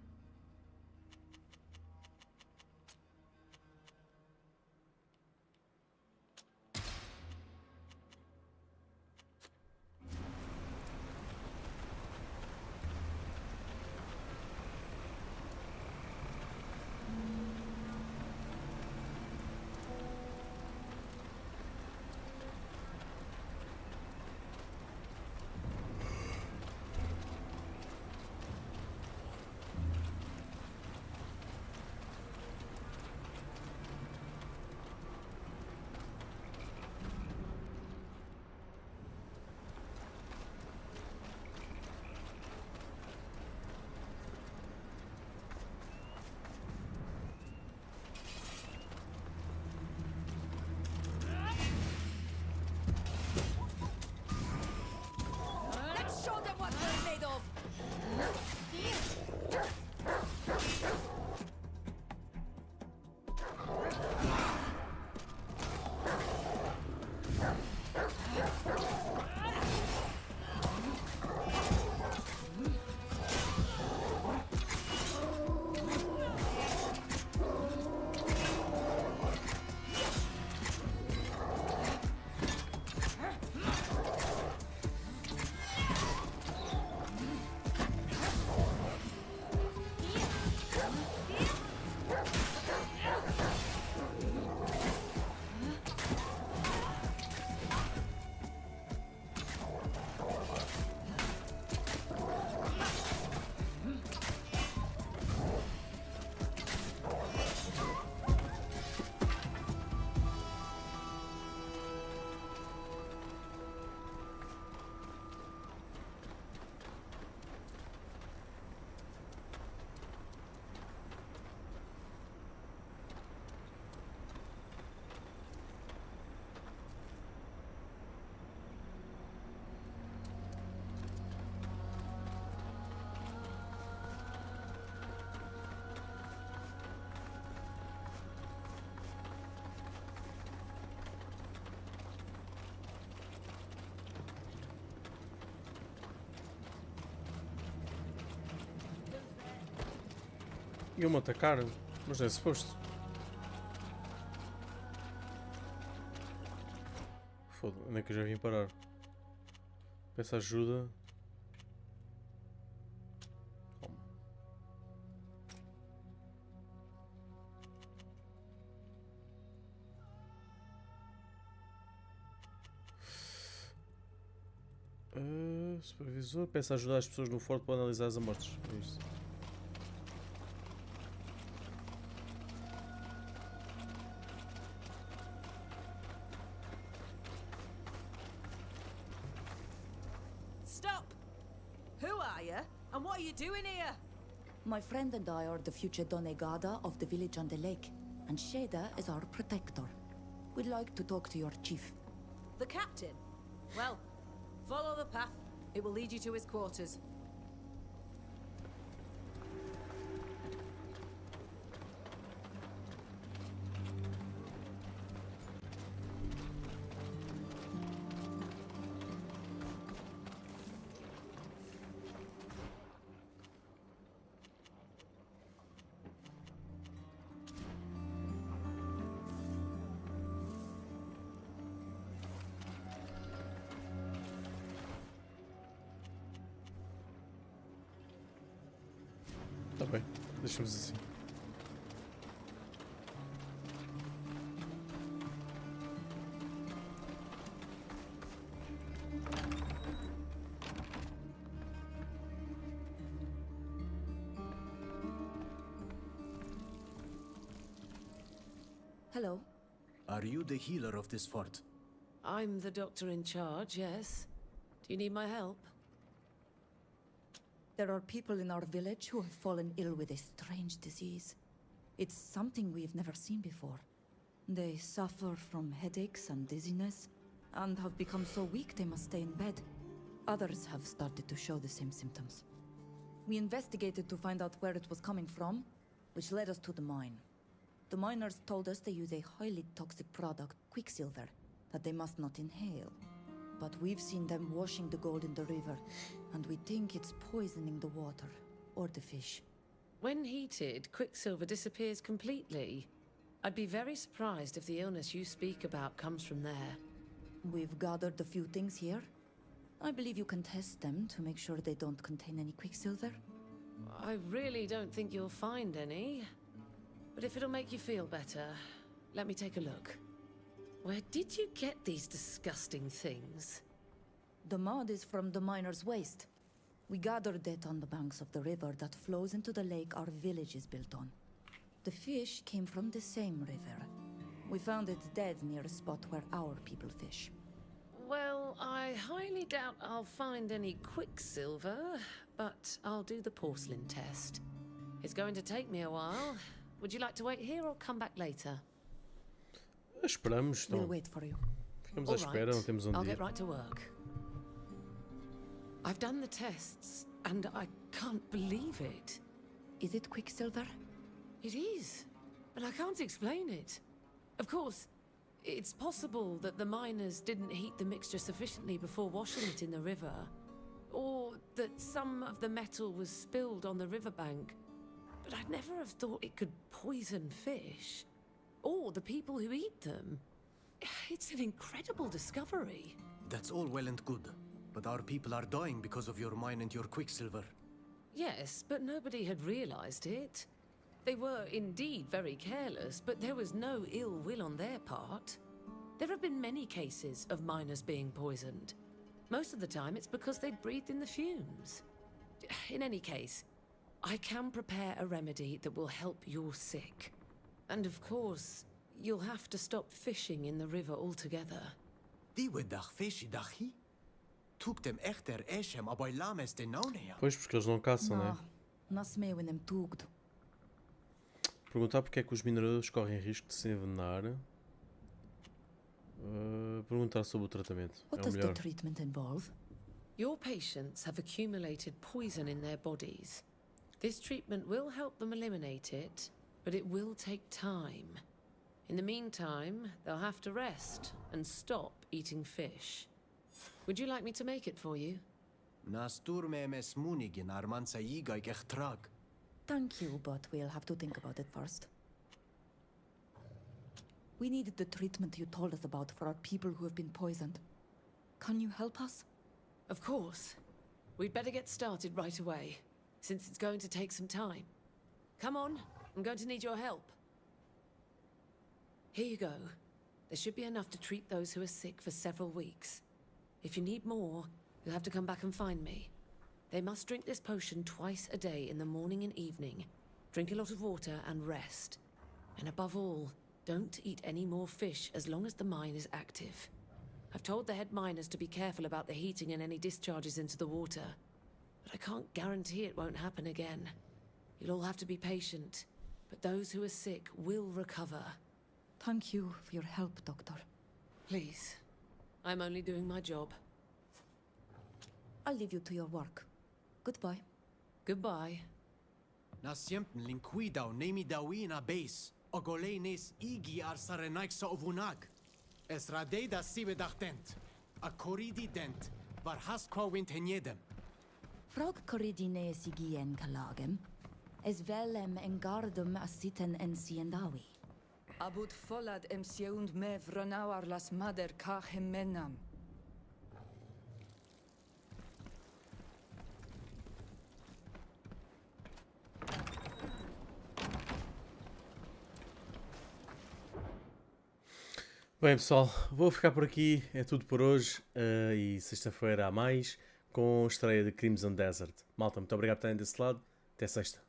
Iam-me atacar, mas não é suposto. Foda-se, onde é que eu já vim parar? Peço ajuda. Calma. Supervisor, peço ajuda às pessoas no forte para analisar as amostras. É isso. Stop! Who are you? And what are you doing here? My friend and I are the future Donegada of the village on the lake, and Sheda is our protector. We'd like to talk to your chief. The captain? Well, follow the path. It will lead you to his quarters. Tá bem, deixamos assim. Hello. Are you the healer of this fort? I'm the doctor in charge, yes. Do you need my help? There are people in our village who have fallen ill with a strange disease. It's something we've never seen before. They suffer from headaches and dizziness, and have become so weak they must stay in bed. Others have started to show the same symptoms. We investigated to find out where it was coming from, which led us to the mine. The miners told us they use a highly toxic product, quicksilver, that they must not inhale. But we've seen them washing the gold in the river, and we think it's poisoning the water, or the fish. When heated, quicksilver disappears completely. I'd be very surprised if the illness you speak about comes from there. We've gathered a few things here. I believe you can test them to make sure they don't contain any quicksilver. I really don't think you'll find any. But if it'll make you feel better, let me take a look. Where did you get these disgusting things? The mud is from the miner's waste. We gathered it on the banks of the river that flows into the lake our village is built on. The fish came from the same river. We found it dead near a spot where our people fish. Well, I highly doubt I'll find any quicksilver, but I'll do the porcelain test. It's going to take me a while. Would you like to wait here or come back later? Esperamos, então. We'll wait for you. Ficamos à espera, não temos onde I'll ir. get right to work. I've done the tests, and I can't believe it. Is it quicksilver? It is, but I can't explain it. Of course, it's possible that the miners didn't heat the mixture sufficiently before washing it in the river, or that some of the metal was spilled on the riverbank. But I'd never have thought it could poison fish, or the people who eat them. It's an incredible discovery. That's all well and good, but our people are dying because of your mine and your quicksilver. Yes, but nobody had realized it. They were indeed very careless, but there was no ill will on their part. There have been many cases of miners being poisoned. Most of the time it's because they'd breathed in the fumes. In any case, I can prepare a remedy that will help your sick. And of course, you'll have to stop fishing in the river altogether. Die we dag fishi dahi? Tuk dem echter eshem abai lames de naunea. Pois, porque eles não caçam, né? Nas meio em tugdo. Perguntar porque é que os mineradores correm risco de se envenenar. Perguntar sobre o tratamento. What é o does the melhor. treatment involve? Your patients have accumulated poison in their bodies. This treatment will help them eliminate it, but it will take time. In the meantime, they'll have to rest and stop eating fish. Would you like me to make it for you? Nas turme mes munigin armansa yiga ikechtrag. Thank you, but we'll have to think about it first. We need the treatment you told us about for our people who have been poisoned. Can you help us? Of course. We'd better get started right away, since it's going to take some time. Come on, I'm going to need your help. Here you go. There should be enough to treat those who are sick for several weeks. If you need more, you'll have to come back and find me. They must drink this potion twice a day in the morning and evening. Drink a lot of water and rest. And above all, don't eat any more fish as long as the mine is active. I've told the head miners to be careful about the heating and any discharges into the water. But I can't guarantee it won't happen again. You'll all have to be patient. But those who are sick will recover. Thank you for your help, Doctor. Please. I'm only doing my job. I'll leave you to your work. Goodbye. Goodbye. Na siempen linquida o nemi dawi na base. Ogole nes igi ar sarenaik sa ovunag. Es radeda sibe dachtent. A coridi dent. Var has qua wintenjedem. Frog corridine sigien kalagem. Es velem engardum asiten en siendawi. Abut folad emsiund me vronawar las mader kachem menam. Bem pessoal, vou ficar por aqui, é tudo por hoje e sexta-feira há mais com a estreia de Crimson Desert. Malta, muito obrigado por estarem desse lado, até sexta.